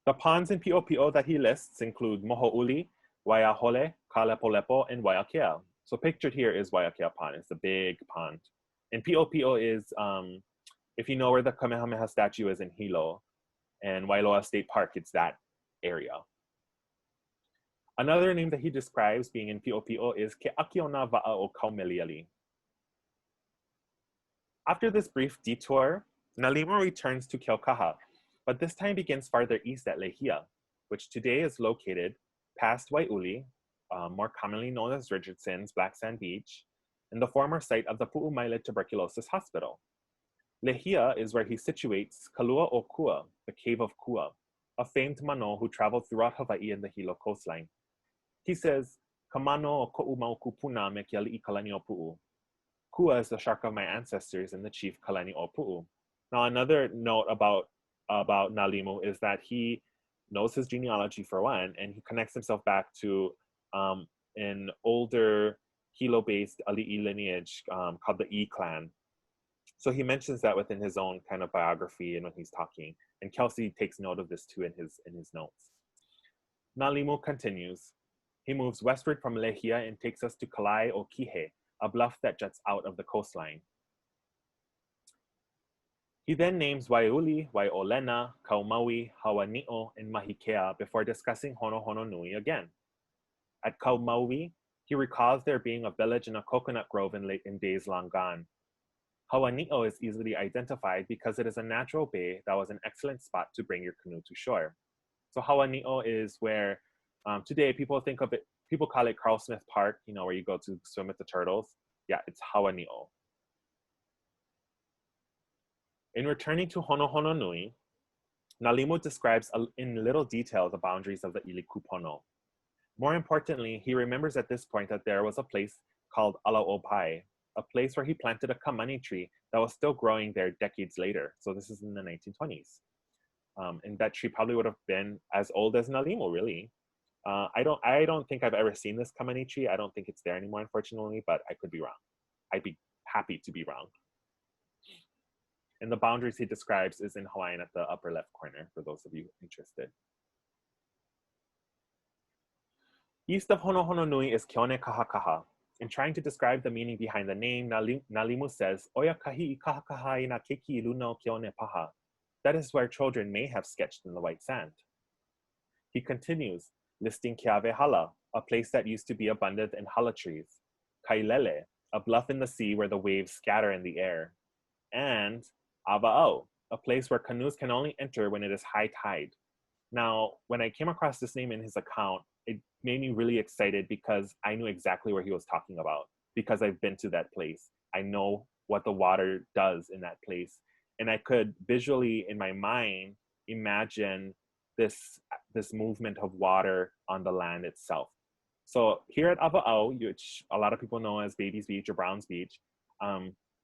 The ponds in Piʻo that he lists include Mohoʻuli, Waiahole, Kalepolepo, and Waiakea. So pictured here is Waiakea Pond. It's a big pond. And Piʻo is, if you know where the Kamehameha statue is in Hilo, and Wailoa State Park, it's that area. Another name that he describes being in Piʻo is Ke Akiona Va'a o Kaumeliali. After this brief detour, Nālimu returns to Keaukaha, but this time begins farther east at Lehia, which today is located past Waiuli, more commonly known as Richardson's Black Sand Beach, and the former site of the Pu'umaile Tuberculosis Hospital. Lehia is where he situates Kalua o Kua, the Cave of Kua, a famed mano who traveled throughout Hawaii and the Hilo coastline. He says, "Kamano o ko'u mau kūpuna me ke ali'i kalani o pu'u." Kua is the shark of my ancestors and the chief kalani o pu'u. Now, another note about Nālimu is that he knows his genealogy for one, and he connects himself back to an older Hilo-based ali'i lineage called the E clan. So he mentions that within his own kind of biography and when he's talking. And Kelsey takes note of this too in his notes. Nālimu continues. He moves westward from Lehia and takes us to Kalai o Kihe, a bluff that juts out of the coastline. He then names Waiuli, Waiolena, Kaumaui, Hawani'o, and Mahikea before discussing Honohononui again. At Kaumaui, he recalls there being a village and a coconut grove in days long gone. Hawani'o is easily identified because it is a natural bay that was an excellent spot to bring your canoe to shore. So Hawani'o is where today people think of it, people call it Carl Smith Park, you know, where you go to swim with the turtles. Yeah, it's Hawani'o. In returning to Honohononui, Nālimu describes in little detail the boundaries of the ili kupono. More importantly, he remembers at this point that there was a place called Ala'opai, a place where he planted a kamani tree that was still growing there decades later. So this is in the 1920s. And that tree probably would have been as old as Nālimu, really. I don't think I've ever seen this kamani tree. I don't think it's there anymore, unfortunately, but I could be wrong. I'd be happy to be wrong. And the boundaries he describes is in Hawaiian at the upper left corner, for those of you interested. East of Honohononui is Keone Kahakaha. In trying to describe the meaning behind the name, Nālimu says, "Oia kahi I kahakaha ina keiki luna o Keone paha." That is where children may have sketched in the white sand. He continues, listing Keawe Hala, a place that used to be abundant in hala trees, Kailele, a bluff in the sea where the waves scatter in the air, and Ava'au, a place where canoes can only enter when it is high tide. Now, when I came across this name in his account, it made me really excited because I knew exactly where he was talking about, because I've been to that place. I know what the water does in that place. And I could visually, in my mind, imagine this movement of water on the land itself. So here at Ava'au, which a lot of people know as Baby's Beach or Brown's Beach,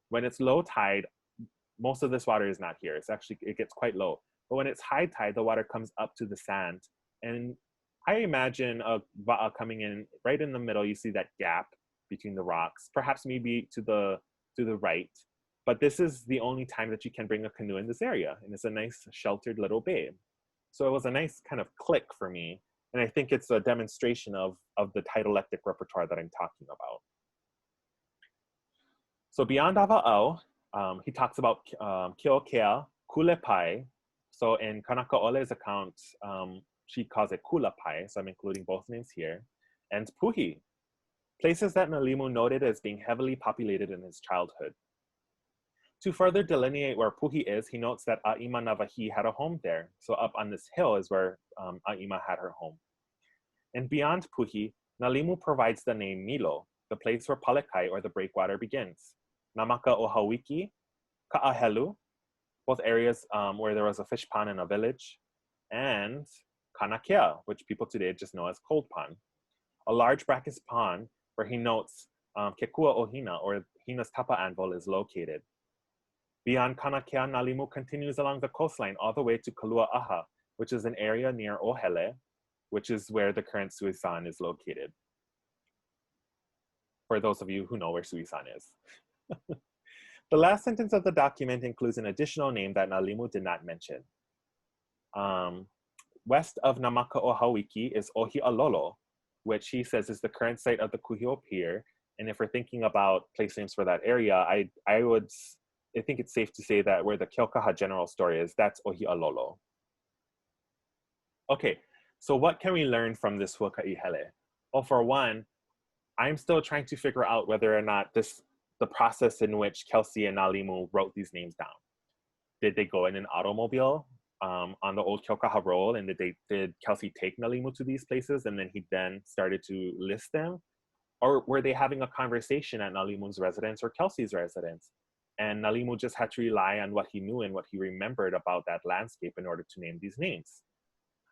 when it's low tide, most of this water is not here. It gets quite low. But when it's high tide, the water comes up to the sand. And I imagine a va'a coming in right in the middle. You see that gap between the rocks, perhaps maybe to the right. But this is the only time that you can bring a canoe in this area. And it's a nice sheltered little bay. So it was a nice kind of click for me. And I think it's a demonstration of the tidalectic repertoire that I'm talking about. So beyond Ava'au, he talks about Keokea, Kulepai. So in Kanakaʻole's account, she calls it Kulapai, so I'm including both names here, and Puhi, places that Nālimu noted as being heavily populated in his childhood. To further delineate where Puhi is, he notes that A'ima Navahi had a home there. So up on this hill is where A'ima had her home. And beyond Puhi, Nālimu provides the name Milo, the place where Palekai, or the breakwater, begins. Namaka o Hawiki, Ka'ahelu, both areas where there was a fish pond and a village, and Kanakea, which people today just know as Cold Pond, a large brackish pond where he notes Kekua o Hina, or Hina's tapa anvil, is located. Beyond Kanakea, Nālimu continues along the coastline all the way to Kalua'aha, which is an area near Ohele, which is where the current Suisun is located. For those of you who know where Suisun is. The last sentence of the document includes an additional name that Nālimu did not mention. West of Namaka o Hawiki is Ohi'alolo, which he says is the current site of the Kuhio Pier. And if we're thinking about place names for that area, I think it's safe to say that where the Keaukaha General Store is, that's Ohi'alolo. Okay, so what can we learn from this huakaʻi hele? Well, for one, I'm still trying to figure out whether or not the process in which Kelsey and Nālimu wrote these names down. Did they go in an automobile on the old Keaukaha Road, and did Kelsey take Nālimu to these places and then he then started to list them? Or were they having a conversation at Nālimu's residence or Kelsey's residence? And Nālimu just had to rely on what he knew and what he remembered about that landscape in order to name these names.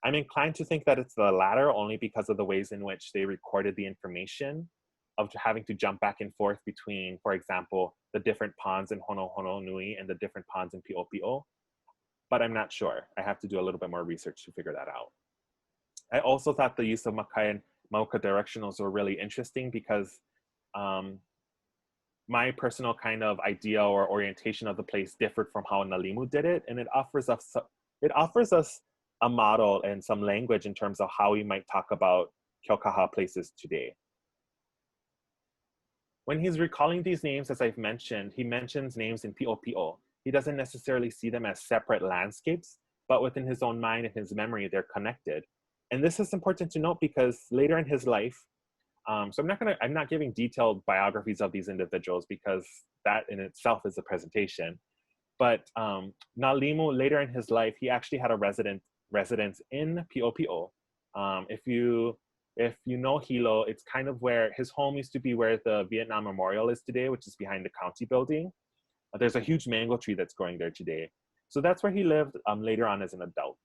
I'm inclined to think that it's the latter, only because of the ways in which they recorded the information, of having to jump back and forth between, for example, the different ponds in Hononui and the different ponds in Pi'opi'o. But I'm not sure. I have to do a little bit more research to figure that out. I also thought the use of Makai and Mauka directionals were really interesting because my personal kind of idea or orientation of the place differed from how Nālimu did it, and it offers us a model and some language in terms of how we might talk about Keaukaha places today. When he's recalling these names, as I've mentioned, he mentions names in Pi'opi'o. He doesn't necessarily see them as separate landscapes, but within his own mind and his memory, they're connected. And this is important to note because later in his life, so I'm not giving detailed biographies of these individuals because that in itself is a presentation. But Nālimu, later in his life, he actually had a residence in Pi'opi'o. If you know Hilo, it's kind of where his home used to be, where the Vietnam Memorial is today, which is behind the county building. There's a huge mango tree that's growing there today. So that's where he lived later on as an adult.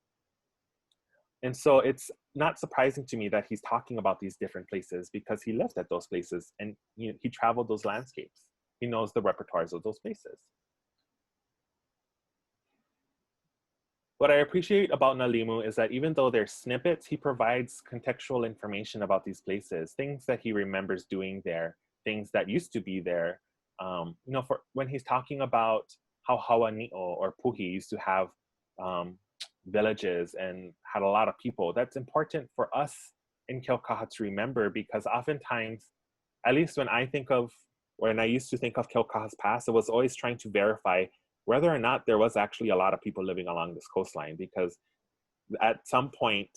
And so it's not surprising to me that he's talking about these different places because he lived at those places and he traveled those landscapes. He knows the repertoires of those places. What I appreciate about Nālimu is that even though they're snippets, he provides contextual information about these places, things that he remembers doing there, things that used to be there. For when he's talking about how Hawani'o or Puhi used to have villages and had a lot of people, that's important for us in Keaukaha to remember, because oftentimes, at least when I used to think of Keaukaha's past, it was always trying to verify whether or not there was actually a lot of people living along this coastline, because at some point,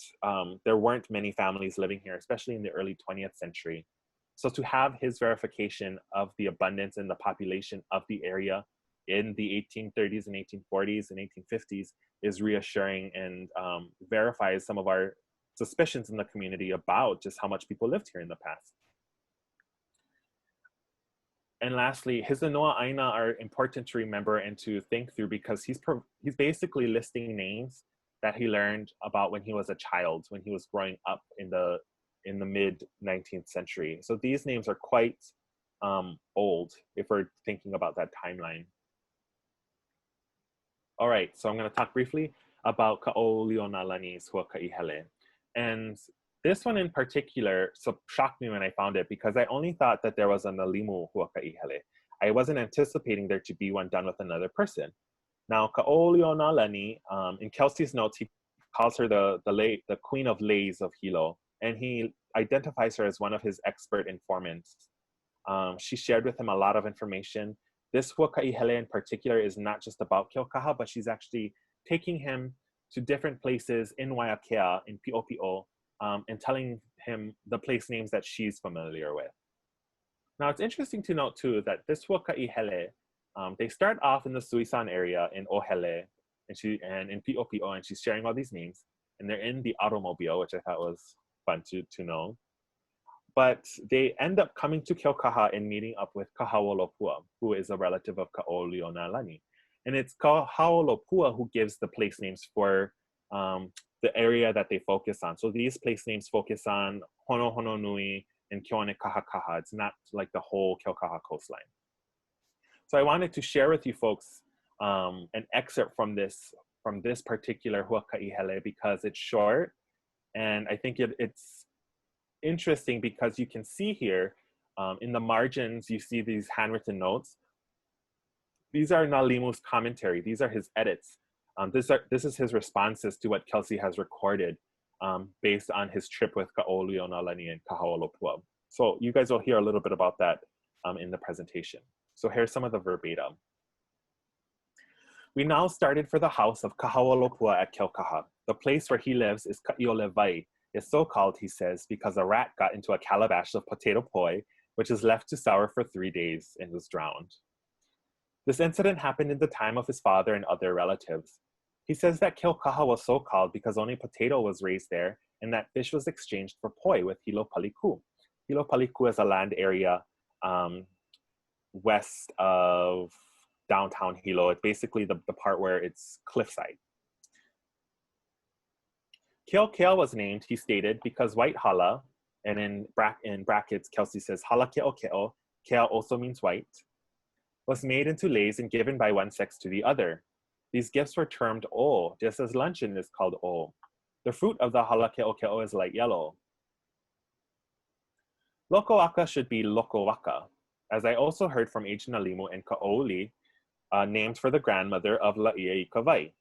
there weren't many families living here, especially in the early 20th century. So to have his verification of the abundance and the population of the area in the 1830s and 1840s and 1850s is reassuring and verifies some of our suspicions in the community about just how much people lived here in the past. And lastly, his Noa Aina are important to remember and to think through, because he's basically listing names that he learned about when he was a child, when he was growing up in the mid 19th century. So these names are quite old if we're thinking about that timeline. All right, so I'm going to talk briefly about Kaʻōulionālani's huakaʻi hele. And this one in particular shocked me when I found it, because I only thought that there was a Nālimu huakaʻi hele. I wasn't anticipating there to be one done with another person. Now, Kaʻōulionālani, in Kelsey's notes, he calls her the queen of leis of Hilo, and he identifies her as one of his expert informants. She shared with him a lot of information. This huakaʻi hele in particular is not just about Keaukaha, but she's actually taking him to different places in Waiakea, in Pahiʻo, and telling him the place names that she's familiar with. Now, it's interesting to note too that this huakaʻi hele, they start off in the Suisan area in Ohele and in Pahiʻo, and she's sharing all these names, and they're in the automobile, which I thought was fun to know. But they end up coming to Keaukaha and meeting up with Kahauolopua, who is a relative of Kaʻōulionālani. And it's Kahauolopua who gives the place names for the area that they focus on. So these place names focus on Honohononui and Keonekahakaha. It's not like the whole Keaukaha coastline. So I wanted to share with you folks an excerpt from this particular huakaʻi hele, because it's short, and I think it's interesting because you can see here in the margins, you see these handwritten notes. These are Nālimu's commentary. These are his edits. This is his responses to what Kelsey has recorded based on his trip with Kaʻōulionālani and Kahauolopua. So you guys will hear a little bit about that in the presentation. So here's some of the verbatim. We now started for the house of Kahauolopua at Keaukaha. The place where he lives is Kaʻiolewai. It's so called, he says, because a rat got into a calabash of potato poi, which is left to sour for 3 days and was drowned. This incident happened in the time of his father and other relatives. He says that Keaukaha was so called because only potato was raised there, and that fish was exchanged for poi with Hilo Paliku. Hilo Paliku is a land area west of downtown Hilo. It's basically the part where it's cliffside. Keokea was named, he stated, because white hala, and in brackets, Kelsey says, hala keokeo, kea also means white, was made into leis and given by one sex to the other. These gifts were termed o, just as luncheon is called o. The fruit of the hala keokeo is light yellow. Lokoaka should be lokowaka, as I also heard from H. Nālimu and Kaʻouli, named for the grandmother of Laʻiai Kawai.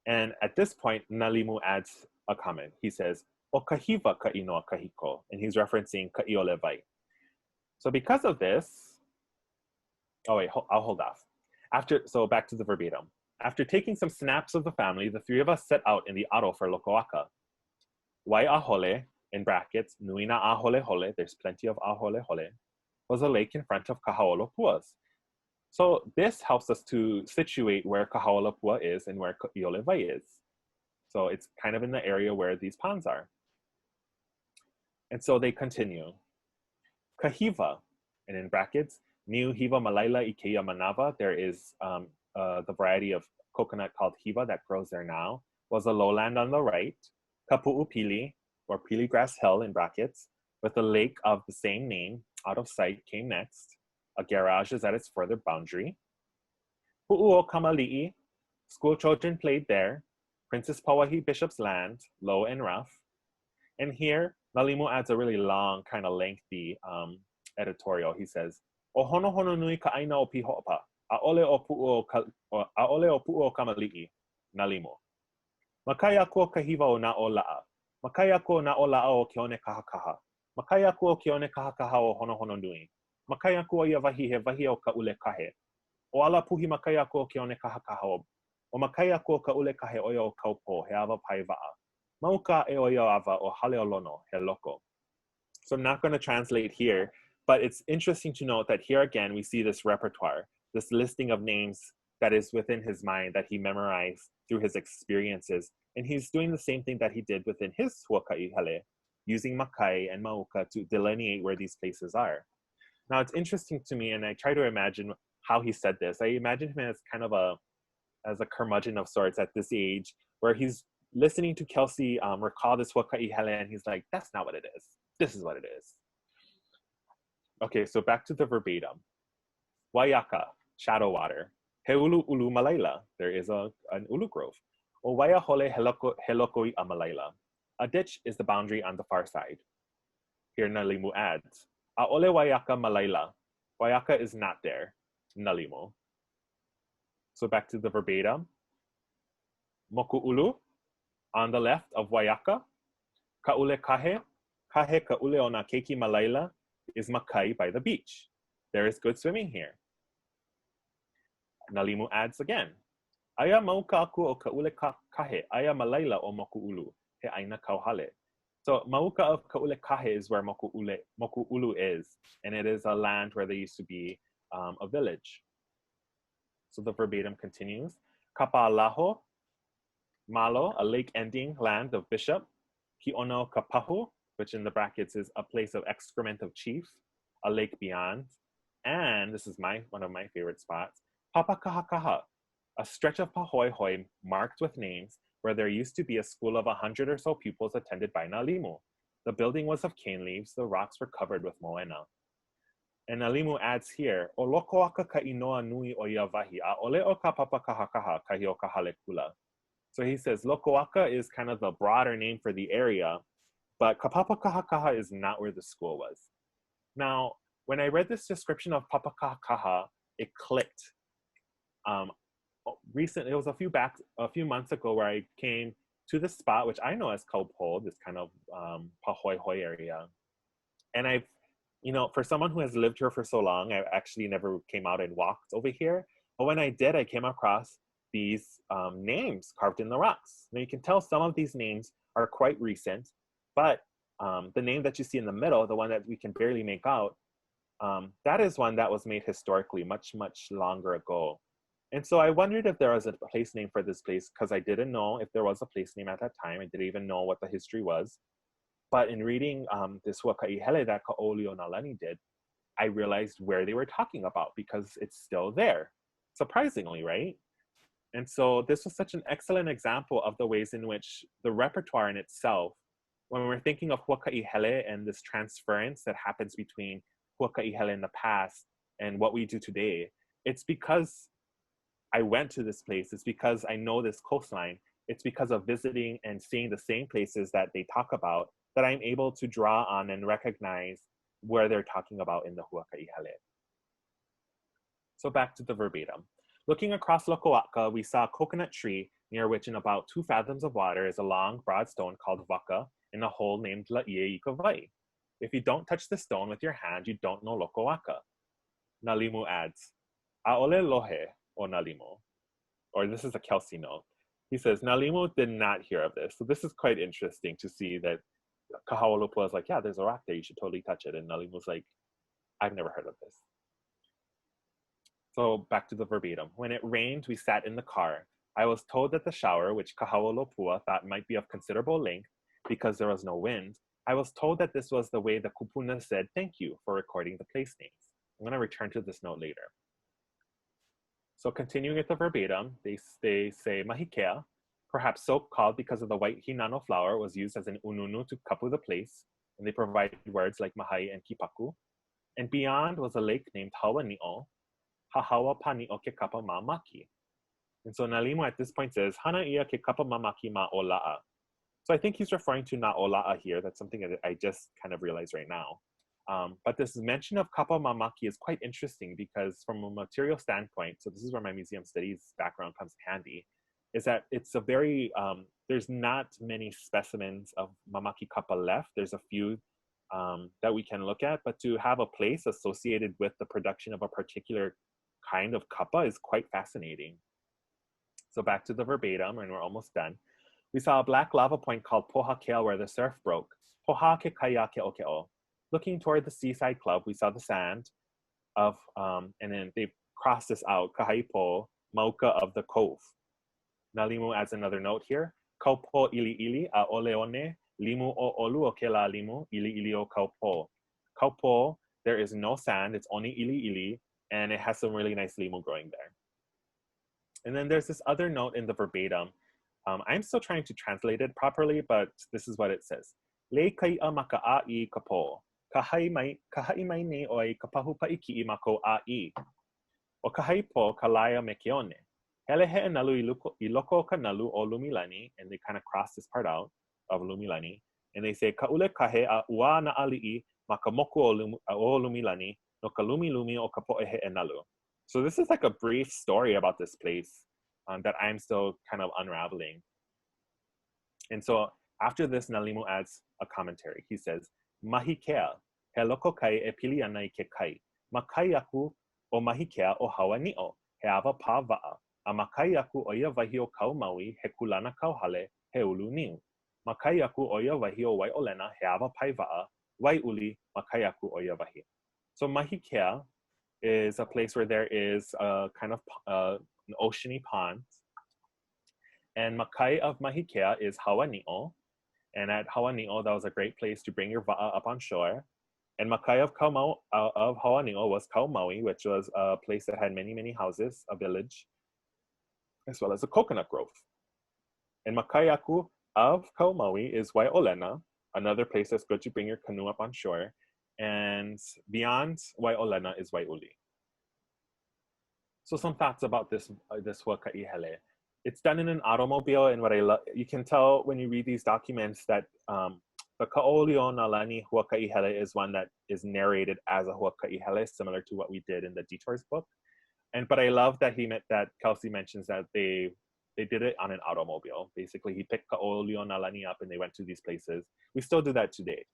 And at this point, Nālimu adds a comment. He says, o kahiva ka inoa kahiko, and he's referencing Kaʻiolewai. So because of this, oh wait, I'll hold off. So back to the verbatim. After taking some snaps of the family, the three of us set out in the auto for Lokoaka. Waiahole, in brackets, Nuina Ahole Hole, there's plenty of Ahole Hole, was a lake in front of Kahauolopua's. So this helps us to situate where Kahauolopua is and where Kaʻiolewai is. So it's kind of in the area where these ponds are. And so they continue. Kahiva, and in brackets, Niu Hiva Malaila Ikeia Manava, there is the variety of coconut called hiva that grows there now, was a lowland on the right. Kapu'u Pili, or Pili Grass Hill in brackets, with a lake of the same name, out of sight, came next. A garage is at its further boundary. Pu'uo Kamali'i, school children played there. Princess Pauahi Bishop's land, low and rough. And here, Nālimu adds a really long, kind of lengthy editorial. He says, o hono hono nui ka aina o pihopa, aole o pu'uo Kamali'i, Nālimu. Makaya ko kahiva o na o la'a. Makaya ko na o la'a o keone kahakaha. Makaya ko keone kahakaha o hono hono nui. Makaya ko ia wahi he wahi o ka ule kahe. O ala puhi makaya ko keone kahakaha O makai aku o kaʻule kahe oia o kaupo, he awa pai wa'a. Mauka e oia ava o haleolono, he loko. So I'm not going to translate here, but it's interesting to note that here again, we see this repertoire, this listing of names that is within his mind that he memorized through his experiences. And he's doing the same thing that he did within his huakaʻi hele, using makai and mauka to delineate where these places are. Now it's interesting to me, and I try to imagine how he said this. I imagine him as kind of as a curmudgeon of sorts at this age, where he's listening to Kelsey recall this huakaʻi hele, and he's like, that's not what it is. This is what it is. Okay, so back to the verbatim. Waiaka, shadow water. He ulu ulu malaila, there is an ulu grove. O waia hole helokoi a malaila. A ditch is the boundary on the far side. Here Nālimu adds, a ole waiaka malaila. Waiaka is not there. Nālimu. So back to the verbatim. Moku ulu, on the left of waiaka. Kaʻule kahe, kahe kaʻūleona keiki malaila is makai by the beach. There is good swimming here. Nālimu adds again. Aya mauka aku o kaʻule kahe, aya malaila o moku ulu, he aina kauhale. So mauka of kaʻule kahe is where moku ulu is, and it is a land where there used to be a village. So the verbatim continues. Kapa'alaho, malo, a lake-ending land of bishop. Kiono kapahu, which in the brackets is a place of excrement of chief, a lake beyond. And this is one of my favorite spots. Papakahakaha, a stretch of pahoihoi marked with names where there used to be a school of 100 or so pupils attended by Nālimu. The building was of cane leaves, the rocks were covered with moena. And Nālimu adds here, o lokoaka ka inoa nui o ia wahi, a ole o ka papakahakaha kahi o ka hale kula. So he says Lokoaka is kind of the broader name for the area, but Kapapakahakaha is not where the school was. Now, when I read this description of Papakahakaha, it clicked. Recently, it was a few months ago where I came to this spot, which I know as Kaupo, this kind of Pahoihoi area. And I've, for someone who has lived here for so long, I actually never came out and walked over here. But when I did, I came across these names carved in the rocks. Now you can tell some of these names are quite recent, but the name that you see in the middle, the one that we can barely make out, that is one that was made historically much, much longer ago. And so I wondered if there was a place name for this place, because I didn't know if there was a place name at that time. I didn't even know what the history was. But in reading this huakaʻi hele that Kaʻōulionālani did, I realized where they were talking about, because it's still there. Surprisingly, right? And so this was such an excellent example of the ways in which the repertoire in itself, when we're thinking of huakaʻi hele and this transference that happens between huakaʻi hele in the past and what we do today, it's because I went to this place, it's because I know this coastline, it's because of visiting and seeing the same places that they talk about that I'm able to draw on and recognize where they're talking about in the huakaʻi hele. So back to the verbatim. Looking across Lokoaka, we saw a coconut tree near which in about 2 fathoms of water is a long, broad stone called waka in a hole named Laie Ikawai. If you don't touch the stone with your hand, you don't know Lokoaka. Nālimu adds, Aole lohe o Nālimu. Or this is a Kelsey note. He says, Nālimu did not hear of this. So this is quite interesting to see that Kahawalopua is like, yeah, there's a rock there, you should totally touch it. And Nālimu's like, I've never heard of this. So back to the verbatim. When it rained, we sat in the car. I was told that the shower, which Kahawalopua thought might be of considerable length because there was no wind, I was told that this was the way the kūpuna said thank you for recording the place names. I'm going to return to this note later. So continuing with the verbatim, they say mahikea, perhaps so called because of the white hinano flower was used as an ununu to kapu the place, and they provide words like mahai and kipaku. And beyond was a lake named Hawani'o, Hahawa Pani'o ke kapa mamaki. And so Nālimu at this point says, Hana ia ke kapa mamaki ma ola'a. So I think he's referring to na ola'a here. That's something that I just kind of realized right now. But this mention of kapa mamaki is quite interesting because from a material standpoint, so this is where my museum studies background comes handy, is that it's a very, there's not many specimens of mamaki kapa left. There's a few that we can look at, but to have a place associated with the production of a particular kind of kapa is quite fascinating. So back to the verbatim, and we're almost done. We saw a black lava point called Pohakea where the surf broke. Poha ke kaya ke okeo. Looking toward the seaside club, we saw the sand of, and then they crossed this out, kahaipo, mauka of the cove. Nālimu adds another note here. Kaupo ili ili a oleone, limu o olu o ke la limu, ili ili o kaupo. Kaupo, there is no sand, it's only ili ili, and it has some really nice limu growing there. And then there's this other note in the verbatim. I'm still trying to translate it properly, but this is what it says. Le kai'a maka'a'i kapo. Kahai mai ne oi kapahu pa'iki'i mako a'i. O kahai po kalaya me keone. Hele he nalu iloko ka nalu o lumilani, and they kind of cross this part out of lumilani, and they say kaule kahe a ua na ali'i makamoku o lumilani no kalumi lumi o kapo'ehe e nalu. So this is like a brief story about this place that I'm still kind of unraveling. And so after this, Nālimu adds a commentary. He says, Mahikea, he loko kai e pili ana I ke kai. Makai aku o mahikea o hawani'o, he ava pa va'a. A makai aku o ia wahi o kau maui, he kulana kau hale, he ulu niu. Makai aku o ia wahi o Waʻolena, he ava pai va'a, wai uli, makai aku o ia wahi. So mahikea is a place where there is a kind of an oceany pond. And makai of mahikea is hawani'o. And at hawani'o, that was a great place to bring your va'a up on shore. And makai of hawani'o was Kaumaui, which was a place that had many, many houses, a village, as well as a coconut grove. And makai aku of Kaumaui is Waʻolena, another place that's good to bring your canoe up on shore. And beyond Waʻolena is Waiuli. So some thoughts about this huakaʻi hele. It's done in an automobile, and what I love, you can tell when you read these documents that the Kaʻōulionālani huakaʻi hele is one that is narrated as a huakaʻi hele, similar to what we did in the Detours book. But I love that Kelsey mentions that they did it on an automobile. Basically, he picked Kaʻōulionālani up and they went to these places. We still do that today.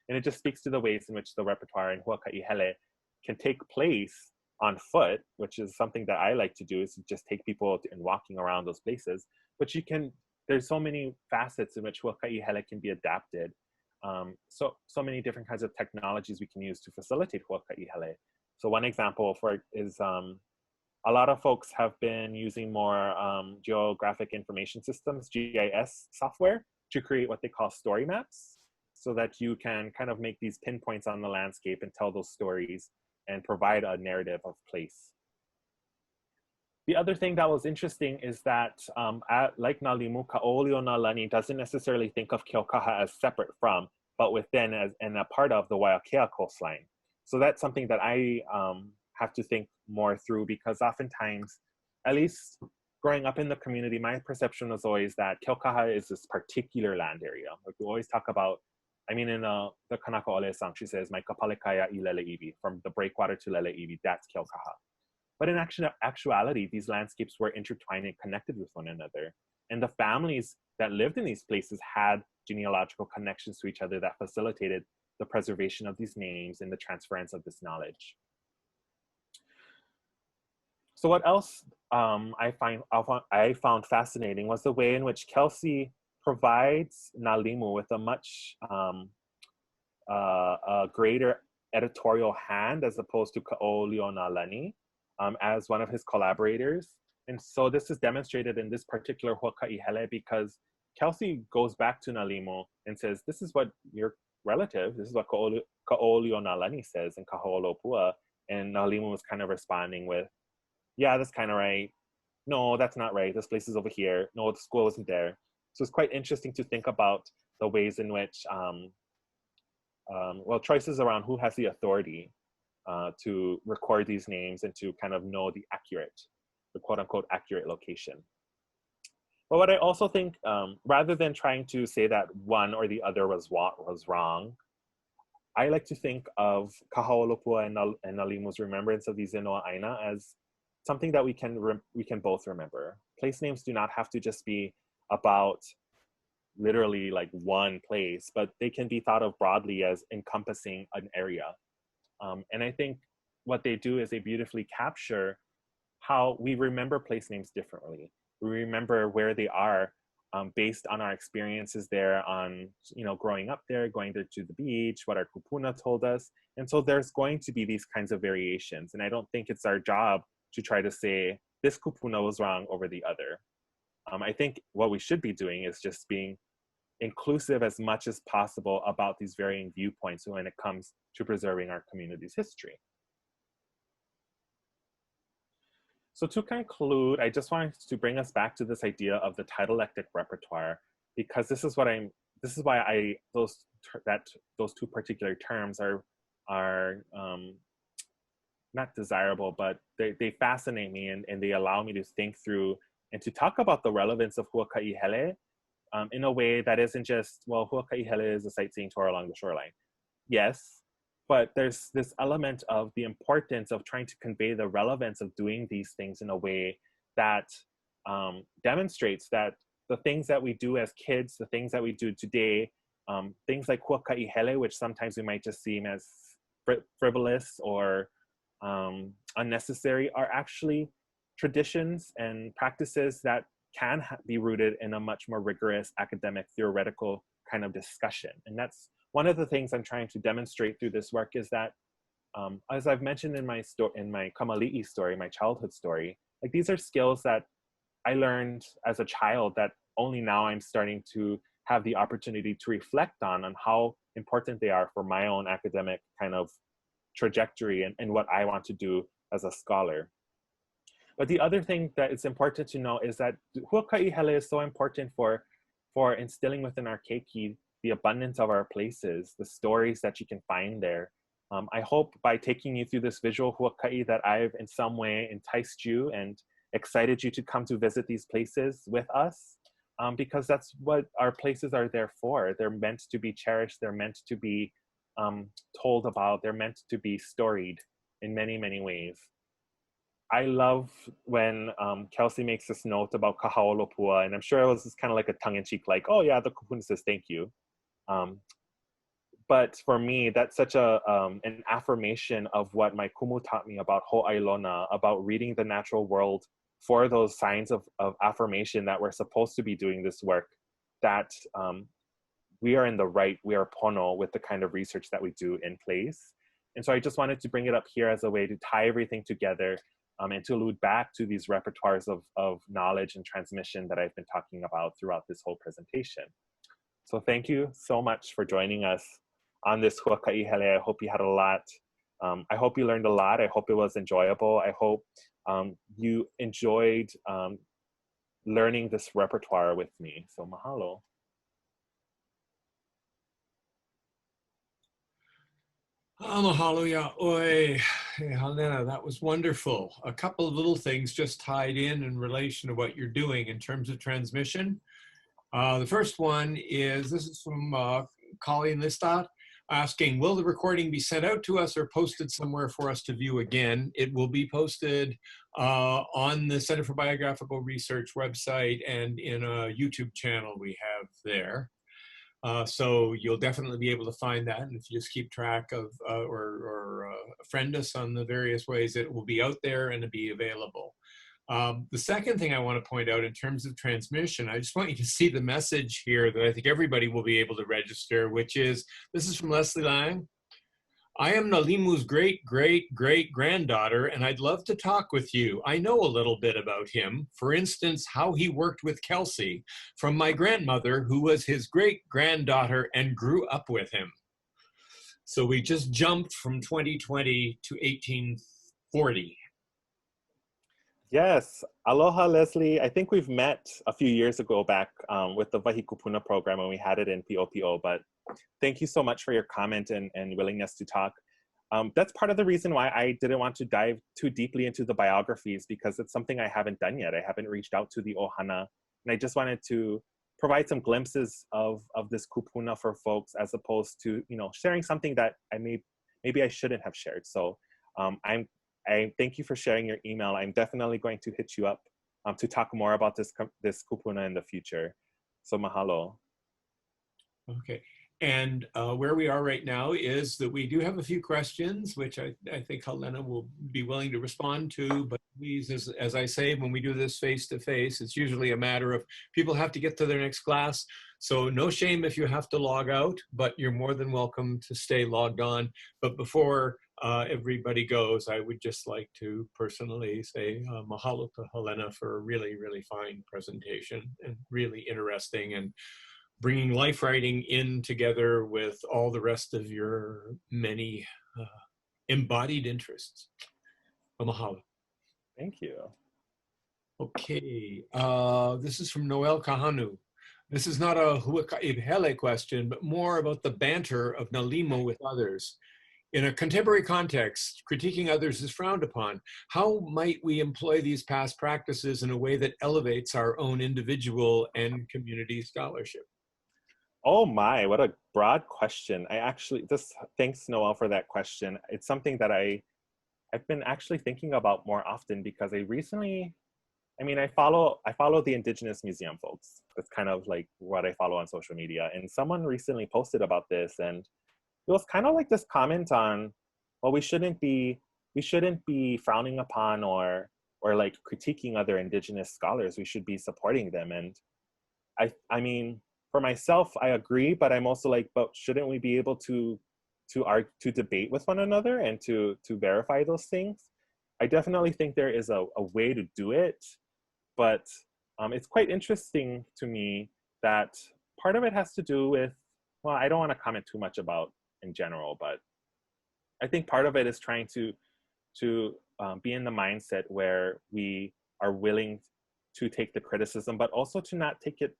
And it just speaks to the ways in which the repertoire and huakaʻi hele can take place on foot, which is something that I like to do, is to just take people and walking around those places. But there's so many facets in which huakaʻi hele can be adapted. So many different kinds of technologies we can use to facilitate huakaʻi hele. So one example is a lot of folks have been using more geographic information systems, GIS software, to create what they call story maps, so that you can kind of make these pinpoints on the landscape and tell those stories and provide a narrative of place. The other thing that was interesting is that, like Nālimu, Kaʻōulionālani doesn't necessarily think of Keaukaha as separate from, but within and a part of the Waiakea coastline. So that's something that I have to think more through, because oftentimes, at least growing up in the community, my perception was always that Keaukaha is this particular land area. Like we always talk about, in the Kanaka Ole song, she says, "Mai kapalekaya I Lele'iwi," from the breakwater to Lele'iwi, that's Keaukaha. But in actuality, these landscapes were intertwined and connected with one another. And the families that lived in these places had genealogical connections to each other that facilitated the preservation of these names and the transference of this knowledge. So what else I found fascinating was the way in which Kelsey provides Nālimu with a much greater editorial hand as opposed to Kaʻōulionālani as one of his collaborators. And so this is demonstrated in this particular huakaʻi hele, because Kelsey goes back to Nālimu and says, this is what your relative, this is what Kaʻōulionālani says in Kaho'olopua. And Nālimu was kind of responding with, yeah, that's kind of right. No, that's not right. This place is over here. No, the school isn't there. So it's quite interesting to think about the ways in which, choices around who has the authority to record these names and to kind of know the quote unquote accurate location. But what I also think, rather than trying to say that one or the other was wrong, I like to think of Kaho'olopua and Nālimu's remembrance of these Inoa Aina as something that we can both remember. Place names do not have to just be about literally like one place, but they can be thought of broadly as encompassing an area. And I think what they do is they beautifully capture how we remember place names differently. remember where they are based on our experiences there, on, you know, growing up there, going there to the beach, what our kūpuna told us. And so there's going to be these kinds of variations. And I don't think it's our job to try to say this kūpuna was wrong over the other. I think what we should be doing is just being inclusive as much as possible about these varying viewpoints when it comes to preserving our community's history. So to conclude, I just wanted to bring us back to this idea of the tidalectic repertoire, because this is why those two particular terms are not desirable, but they fascinate me, and they allow me to think through and to talk about the relevance of huakaʻi hele in a way that isn't just, well, huakaʻi hele is a sightseeing tour along the shoreline. Yes, but there's this element of the importance of trying to convey the relevance of doing these things in a way that demonstrates that the things that we do as kids, the things that we do today, things like huakaʻi hele, which sometimes we might just seem as frivolous or unnecessary, are actually traditions and practices that can be rooted in a much more rigorous academic theoretical kind of discussion. And that's one of the things I'm trying to demonstrate through this work, is that as I've mentioned in my Kamaliʻi story, my childhood story, like, these are skills that I learned as a child that only now I'm starting to have the opportunity to reflect on how important they are for my own academic kind of trajectory and what I want to do as a scholar. But the other thing that it's important to know is that huakaʻi hele is so important for instilling within our keiki the abundance of our places, the stories that you can find there. I hope by taking you through this visual huakaʻi that I've in some way enticed you and excited you to come to visit these places with us, because that's what our places are there for. They're meant to be cherished, they're meant to be told about, they're meant to be storied in many, many ways. I love when Kelsey makes this note about kahaolopua, and I'm sure it was just kind of like a tongue-in-cheek, like, oh yeah, the kūpuna says thank you. But for me, that's such an affirmation of what my kumu taught me about hoʻailona, about reading the natural world for those signs of affirmation that we're supposed to be doing this work, that we are in the right, we are pono with the kind of research that we do in place. And so I just wanted to bring it up here as a way to tie everything together, and to allude back to these repertoires of knowledge and transmission that I've been talking about throughout this whole presentation. So thank you so much for joining us on this huakaʻi hele. I hope you had a lot. I hope you learned a lot. I hope it was enjoyable. I hope you enjoyed learning this repertoire with me. So mahalo. Mahalo yaʻoi. Hey, Halena, that was wonderful. A couple of little things just tied in relation to what you're doing in terms of transmission. The first one is, this is from Colleen Listot, asking, will the recording be sent out to us or posted somewhere for us to view again? It will be posted on the Center for Biographical Research website and in a YouTube channel we have there. So you'll definitely be able to find that. And if you just keep track of or friend us on the various ways, it will be out there and it'll be available. The second thing I want to point out in terms of transmission, I just want you to see the message here that I think everybody will be able to register, which is, this is from Leslie Lang. I am Nālimu's great-great-great-granddaughter, and I'd love to talk with you. I know a little bit about him. For instance, how he worked with Kelsey from my grandmother, who was his great-granddaughter and grew up with him. So we just jumped from 2020 to 1840. Yes, aloha, Leslie. I think we've met a few years ago back with the Wahi Kūpuna program when we had it in POPO, but thank you so much for your comment and willingness to talk. That's part of the reason why I didn't want to dive too deeply into the biographies, because it's something I haven't done yet. I haven't reached out to the ohana, and I just wanted to provide some glimpses of this kupuna for folks, as opposed to, you know, sharing something that maybe I shouldn't have shared. So I thank you for sharing your email. I'm definitely going to hit you up to talk more about this kupuna in the future. So mahalo. Okay. And where we are right now is that we do have a few questions, which I think Halena will be willing to respond to, but Please, as I say, when we do this face to face, it's usually a matter of people have to get to their next class. So no shame if you have to log out, but you're more than welcome to stay logged on. But before everybody goes, I would just like to personally say mahalo to Halena for a really, really fine presentation and really interesting, and bringing life writing in together with all the rest of your many embodied interests. Mahalo. Thank you. Okay, this is from Noel Kahanu. This is not a huakaʻi hele question, but more about the banter of Nālimu with others. In a contemporary context, critiquing others is frowned upon. How might we employ these past practices in a way that elevates our own individual and community scholarship? Oh my, what a broad question. Thanks Noel for that question. It's something that I've been actually thinking about more often because I follow the Indigenous Museum folks. That's kind of like what I follow on social media. And someone recently posted about this, and it was kind of like this comment on, well, we shouldn't be frowning upon or like critiquing other Indigenous scholars. We should be supporting them. And I mean, for myself, I agree, but I'm also like, but shouldn't we be able to debate with one another and to verify those things? I definitely think there is a way to do it, but it's quite interesting to me that part of it has to do with, well, I don't want to comment too much about in general, but I think part of it is trying to be in the mindset where we are willing to take the criticism, but also to not take it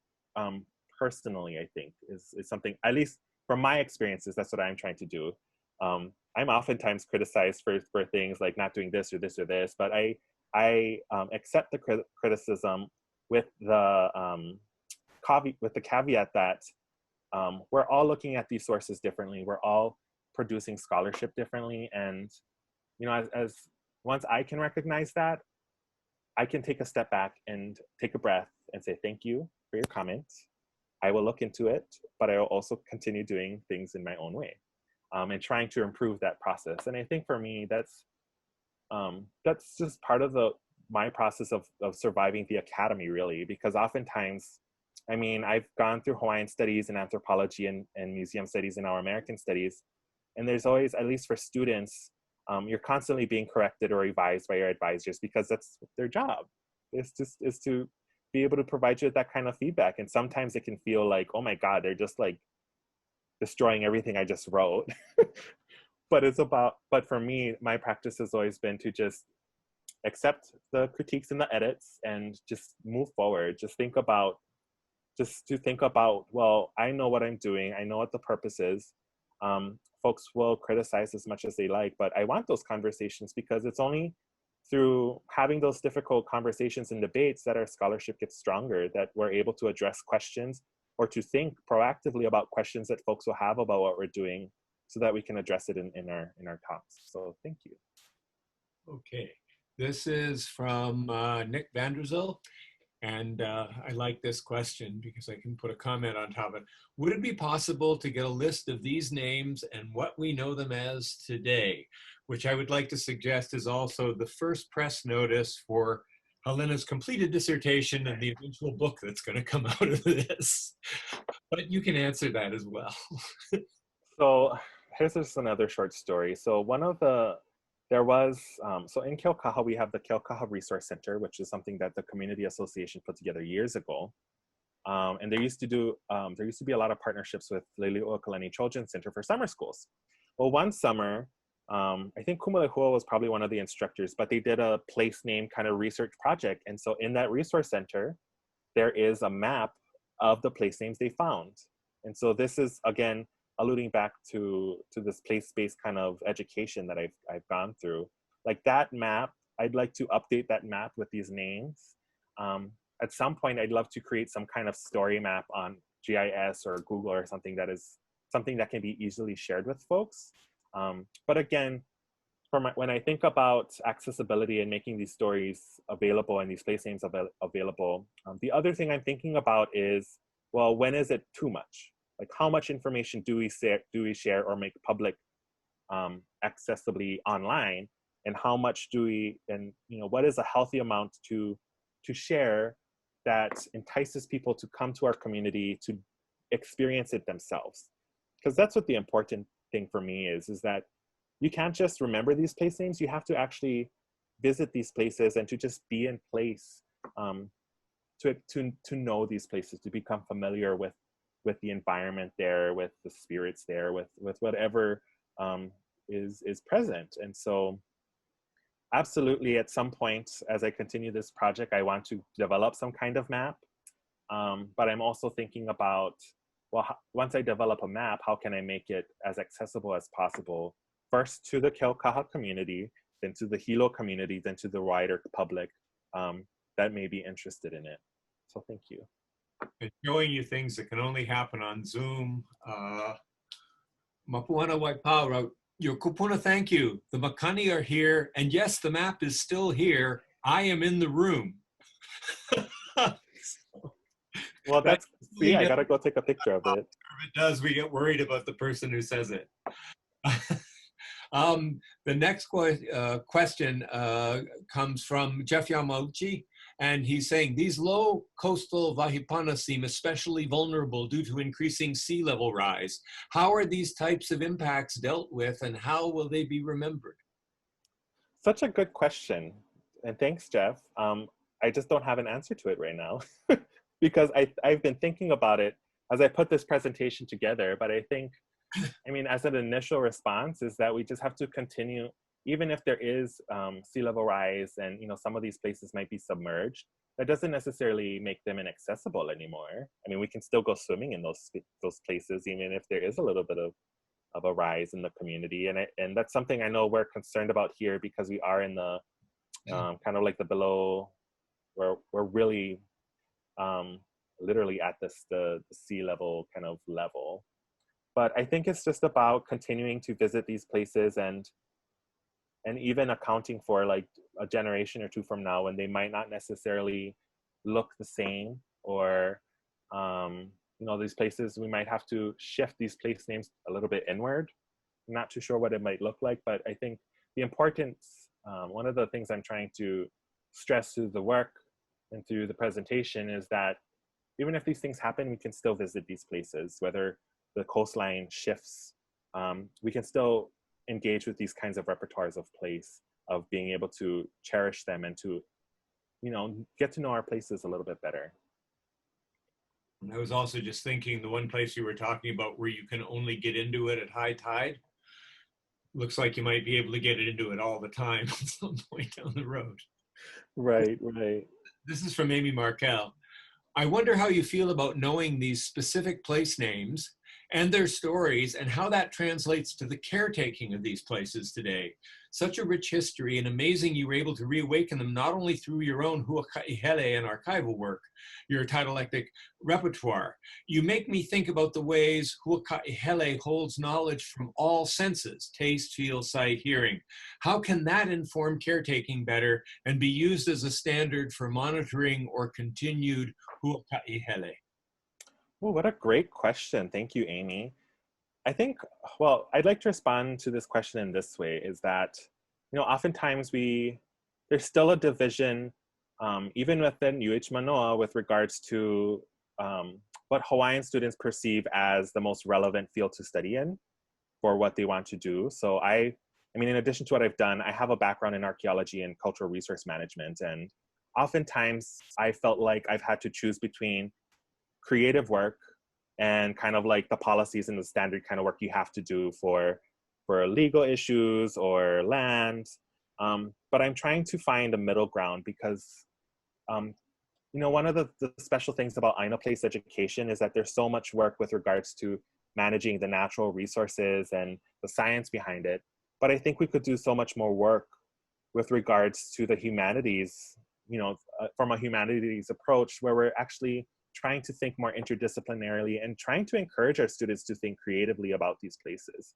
personally, I think is something, at least from my experiences, that's what I'm trying to do. I'm oftentimes criticized for things like not doing this or this or this, but I accept the criticism with the caveat that we're all looking at these sources differently. We're all producing scholarship differently, and you know, as once I can recognize that, I can take a step back and take a breath and say thank you for your comments. I will look into it, but I will also continue doing things in my own way, and trying to improve that process. And I think for me, that's just part of my process of surviving the academy, really, because oftentimes, I mean, I've gone through Hawaiian studies and anthropology and museum studies and our American studies, and there's always, at least for students, you're constantly being corrected or revised by your advisors because that's their job. Is to be able to provide you with that kind of feedback. And sometimes it can feel like, oh my God, they're just like destroying everything I just wrote. But for me, my practice has always been to just accept the critiques and the edits and just move forward. Just think about, well, I know what I'm doing. I know what the purpose is. Folks will criticize as much as they like, but I want those conversations because it's only through having those difficult conversations and debates that our scholarship gets stronger, that we're able to address questions or to think proactively about questions that folks will have about what we're doing so that we can address it in our talks. So thank you. Okay, this is from Nick Vanderzil. And I like this question because I can put a comment on top of it. Would it be possible to get a list of these names and what we know them as today? Which I would like to suggest is also the first press notice for Helena's completed dissertation and the eventual book that's going to come out of this. But you can answer that as well. So here's just another short story. So so in Keaukaha, we have the Keaukaha Resource Center, which is something that the community association put together years ago. And there used to be a lot of partnerships with Leiliʻuokalani Children's Center for summer schools. Well, one summer, I think Kumalehua was probably one of the instructors, but they did a place name kind of research project. And so in that resource center, there is a map of the place names they found. And so this is, again, alluding back to this place-based kind of education that I've gone through. Like that map, I'd like to update that map with these names. At some point, I'd love to create some kind of story map on GIS or Google or something that can be easily shared with folks. But again, when I think about accessibility and making these stories available and these place names available, the other thing I'm thinking about is, well, when is it too much? Like how much information do we share or make public accessibly online and how much do we, and what is a healthy amount to share that entices people to come to our community to experience it themselves. Because that's what the important thing for me is that you can't just remember these place names, you have to actually visit these places and to just be in place, to know these places, to become familiar with the environment there, with the spirits there, with whatever is present. And so absolutely, at some point as I continue this project, I want to develop some kind of map. But I'm also thinking about, well, once I develop a map, how can I make it as accessible as possible? First to the Keaukaha community, then to the Hilo community, then to the wider public that may be interested in it. So thank you. And showing you things that can only happen on Zoom. Mapuana Waipau wrote, "Your kūpuna, thank you. The Makani are here, and yes, the map is still here. I am in the room." Well, that's, see, I gotta go take a picture of it. If it does, we get worried about the person who says it. The next question comes from Jeff Yamauchi, and he's saying, these low coastal wahipana seem especially vulnerable due to increasing sea level rise. How are these types of impacts dealt with, and how will they be remembered? Such a good question. And thanks, Jeff. I just don't have an answer to it right now because I've been thinking about it as I put this presentation together, but I think, as an initial response is that we just have to continue, even if there is sea level rise and, some of these places might be submerged, that doesn't necessarily make them inaccessible anymore. We can still go swimming in those places, even if there is a little bit of a rise in the community. And that's something I know we're concerned about here because we are in the kind of like the below, where we're really literally at the sea level kind of level. But I think it's just about continuing to visit these places and even accounting for like a generation or two from now when they might not necessarily look the same, or these places, we might have to shift these place names a little bit inward. I'm not too sure what it might look like, but I think the importance, one of the things I'm trying to stress through the work and through the presentation is that even if these things happen, we can still visit these places, whether the coastline shifts, we can still engage with these kinds of repertoires of place, of being able to cherish them and to, get to know our places a little bit better. I was also just thinking, the one place you were talking about where you can only get into it at high tide, looks like you might be able to get into it all the time at some point down the road. Right. This is from Amy Markel. I wonder how you feel about knowing these specific place names and their stories, and how that translates to the caretaking of these places today. Such a rich history, and amazing you were able to reawaken them not only through your own huakaʻi hele and archival work, your tidalectic repertoire. You make me think about the ways huakaʻi hele holds knowledge from all senses, taste, feel, sight, hearing. How can that inform caretaking better and be used as a standard for monitoring or continued huakaʻi hele? Oh, what a great question. Thank you, Amy. I think, well, I'd like to respond to this question in this way, is that, oftentimes there's still a division, even within UH-Manoa, with regards to what Hawaiian students perceive as the most relevant field to study in for what they want to do. So in addition to what I've done, I have a background in archaeology and cultural resource management. And oftentimes I felt like I've had to choose between creative work and kind of like the policies and the standard kind of work you have to do for legal issues or land. But I'm trying to find a middle ground because, one of the special things about Aina Place education is that there's so much work with regards to managing the natural resources and the science behind it. But I think we could do so much more work with regards to the humanities, from a humanities approach, where we're actually trying to think more interdisciplinarily and trying to encourage our students to think creatively about these places.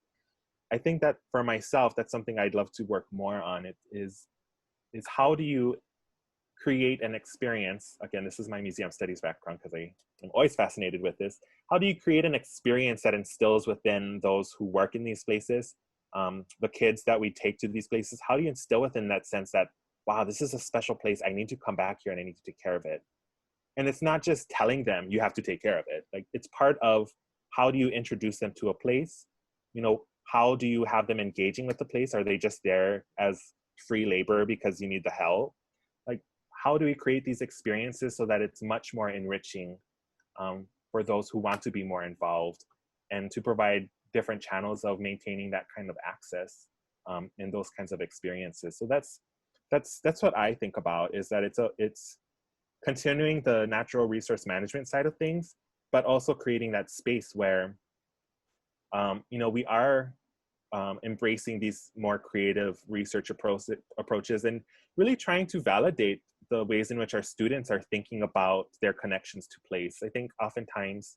I think that for myself, that's something I'd love to work more on. It is how do you create an experience? Again, this is my museum studies background because I'm always fascinated with this. How do you create an experience that instills within those who work in these places the kids that we take to these places, how do you instill within that sense that, wow, this is a special place, I need to come back here and I need to take care of it. And it's not just telling them you have to take care of it. Like, it's part of how do you introduce them to a place? You know, how do you have them engaging with the place? Are they just there as free labor because you need the help? Like, how do we create these experiences so that it's much more enriching for those who want to be more involved, and to provide different channels of maintaining that kind of access in those kinds of experiences? So that's what I think about, is that it's continuing the natural resource management side of things, but also creating that space where, you know, we are embracing these more creative research approaches and really trying to validate the ways in which our students are thinking about their connections to place. I think oftentimes,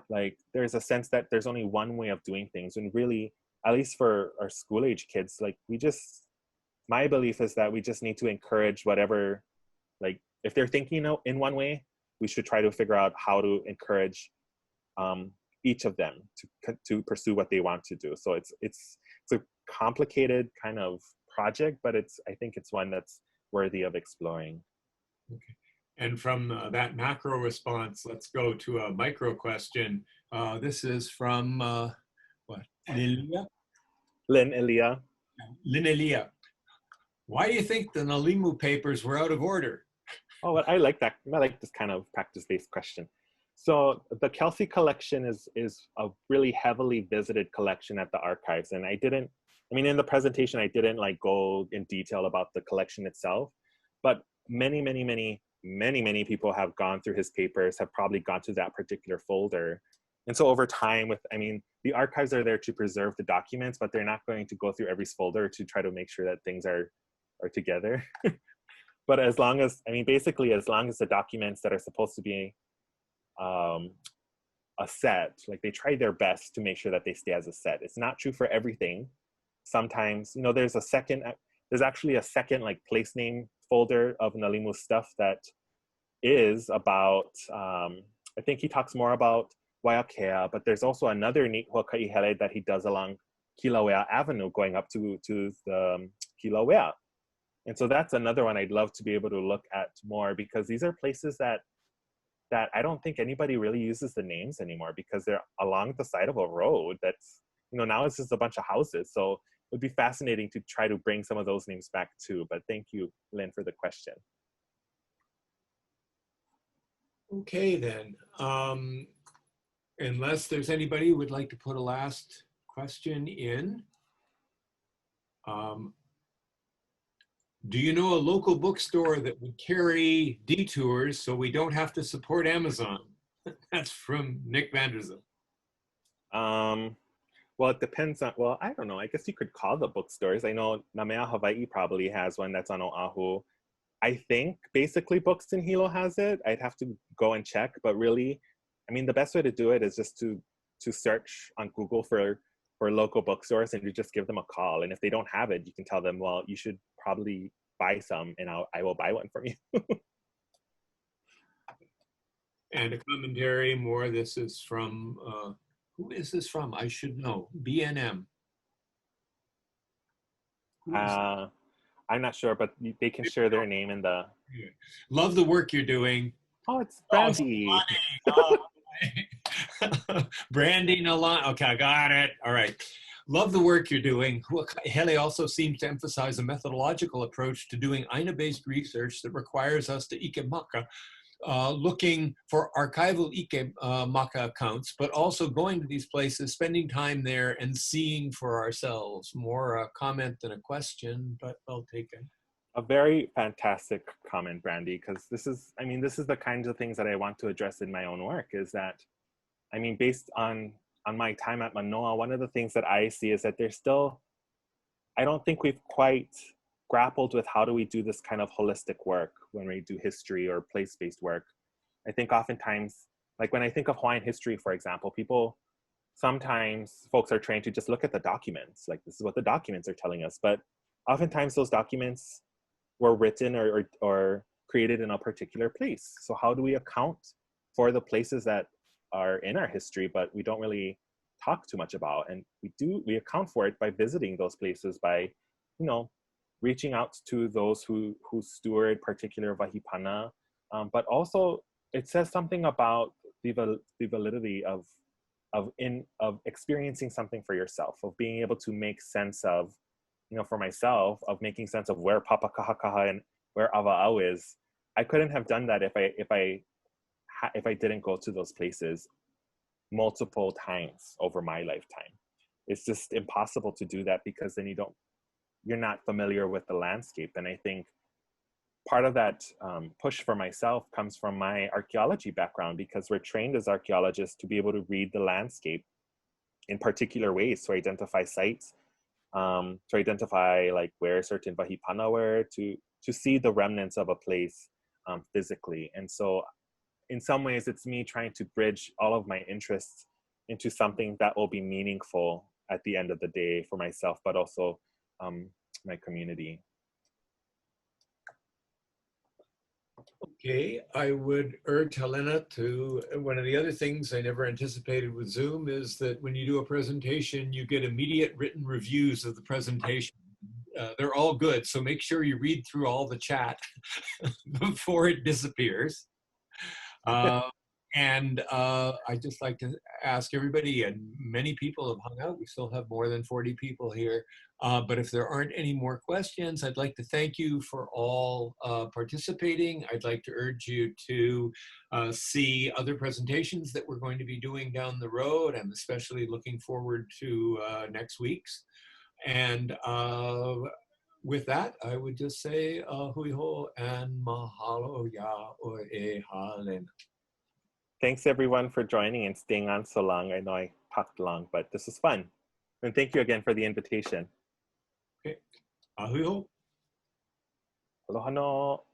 like, there's a sense that there's only one way of doing things, and really, at least for our school age kids, like, my belief is that we just need to encourage whatever, like, if they're thinking in one way, we should try to figure out how to encourage each of them to pursue what they want to do. So it's a complicated kind of project, but I think it's one that's worthy of exploring. Okay. And from that macro response, let's go to a micro question. This is from Lilia? Lynn Elia. Lynn Elia. Why do you think the Nālimu papers were out of order? Oh, well, I like that. I like this kind of practice-based question. So the Kelsey collection is a really heavily visited collection at the archives. And in the presentation, I didn't like go in detail about the collection itself, but many people have gone through his papers, have probably gone to that particular folder. And so over time, the archives are there to preserve the documents, but they're not going to go through every folder to try to make sure that things are together. But as long as the documents that are supposed to be a set, like, they try their best to make sure that they stay as a set. It's not true for everything. Sometimes, you know, there's actually a second like place name folder of Nālimu stuff that is about, I think he talks more about Waiakea, but there's also another neat huakaʻi hele that he does along Kilauea Avenue going up to the Kilauea. And so that's another one I'd love to be able to look at more, because these are places that I don't think anybody really uses the names anymore, because they're along the side of a road that's, you know, now it's just a bunch of houses. So it would be fascinating to try to bring some of those names back too. But thank you, Lynn, for the question. Okay, then. Unless there's anybody who would like to put a last question in. Do you know a local bookstore that would carry detours so we don't have to support Amazon? That's from Nick Vanderzim. Well, it depends on, well, I don't know. I guess you could call the bookstores. I know Namea Hawaii probably has one that's on Oahu. I think basically Books in Hilo has it. I'd have to go and check, but really, I mean, the best way to do it is just to search on Google for local bookstores, and you just give them a call. And if they don't have it, you can tell them, well, you should probably buy some, and I will buy one from you. And a commentary more. This is from, who is this from? I should know. BNM. I'm not sure, but they can share their name in the... Love the work you're doing. Oh, it's Brandy. Oh, Branding a lot. Okay, I got it. All right. Love the work you're doing. Hele also seems to emphasize a methodological approach to doing aina-based research that requires us to ikemaka, looking for archival ikemaka accounts, but also going to these places, spending time there, and seeing for ourselves. More a comment than a question, but I'll take it. A very fantastic comment, Brandy, because this is the kinds of things that I want to address in my own work, is that, I mean, based on my time at Manoa, one of the things that I see is that there's still, I don't think we've quite grappled with how do we do this kind of holistic work when we do history or place-based work. I think oftentimes, like when I think of Hawaiian history, for example, sometimes folks are trained to just look at the documents, like this is what the documents are telling us, but oftentimes those documents were written or created in a particular place. So how do we account for the places that are in our history, but we don't really talk too much about. And we account for it by visiting those places, by, you know, reaching out to those who steward particular wahipana. But also it says something about the validity of experiencing something for yourself, of being able to make sense of, you know, for myself, of making sense of where Papakahakaha and where Ava'au is. I couldn't have done that if I didn't go to those places multiple times over my lifetime. It's just impossible to do that, because then you're not familiar with the landscape. And I think part of that push for myself comes from my archaeology background, because we're trained as archaeologists to be able to read the landscape in particular ways, to identify sites, to identify like where certain wahipana were, to see the remnants of a place physically. And so in some ways, it's me trying to bridge all of my interests into something that will be meaningful at the end of the day for myself, but also my community. Okay, I would urge Halena to, one of the other things I never anticipated with Zoom is that when you do a presentation, you get immediate written reviews of the presentation. They're all good, so make sure you read through all the chat before it disappears. And I'd just like to ask everybody, and many people have hung out, we still have more than 40 people here, but if there aren't any more questions, I'd like to thank you for all participating. I'd like to urge you to see other presentations that we're going to be doing down the road. I'm especially looking forward to next week's. And with that, I would just say hui hou and mahalo ya o e Halena. Thanks everyone for joining and staying on so long. I know I talked long, but this was fun. And thank you again for the invitation. Okay. Hui hou. Aloha no.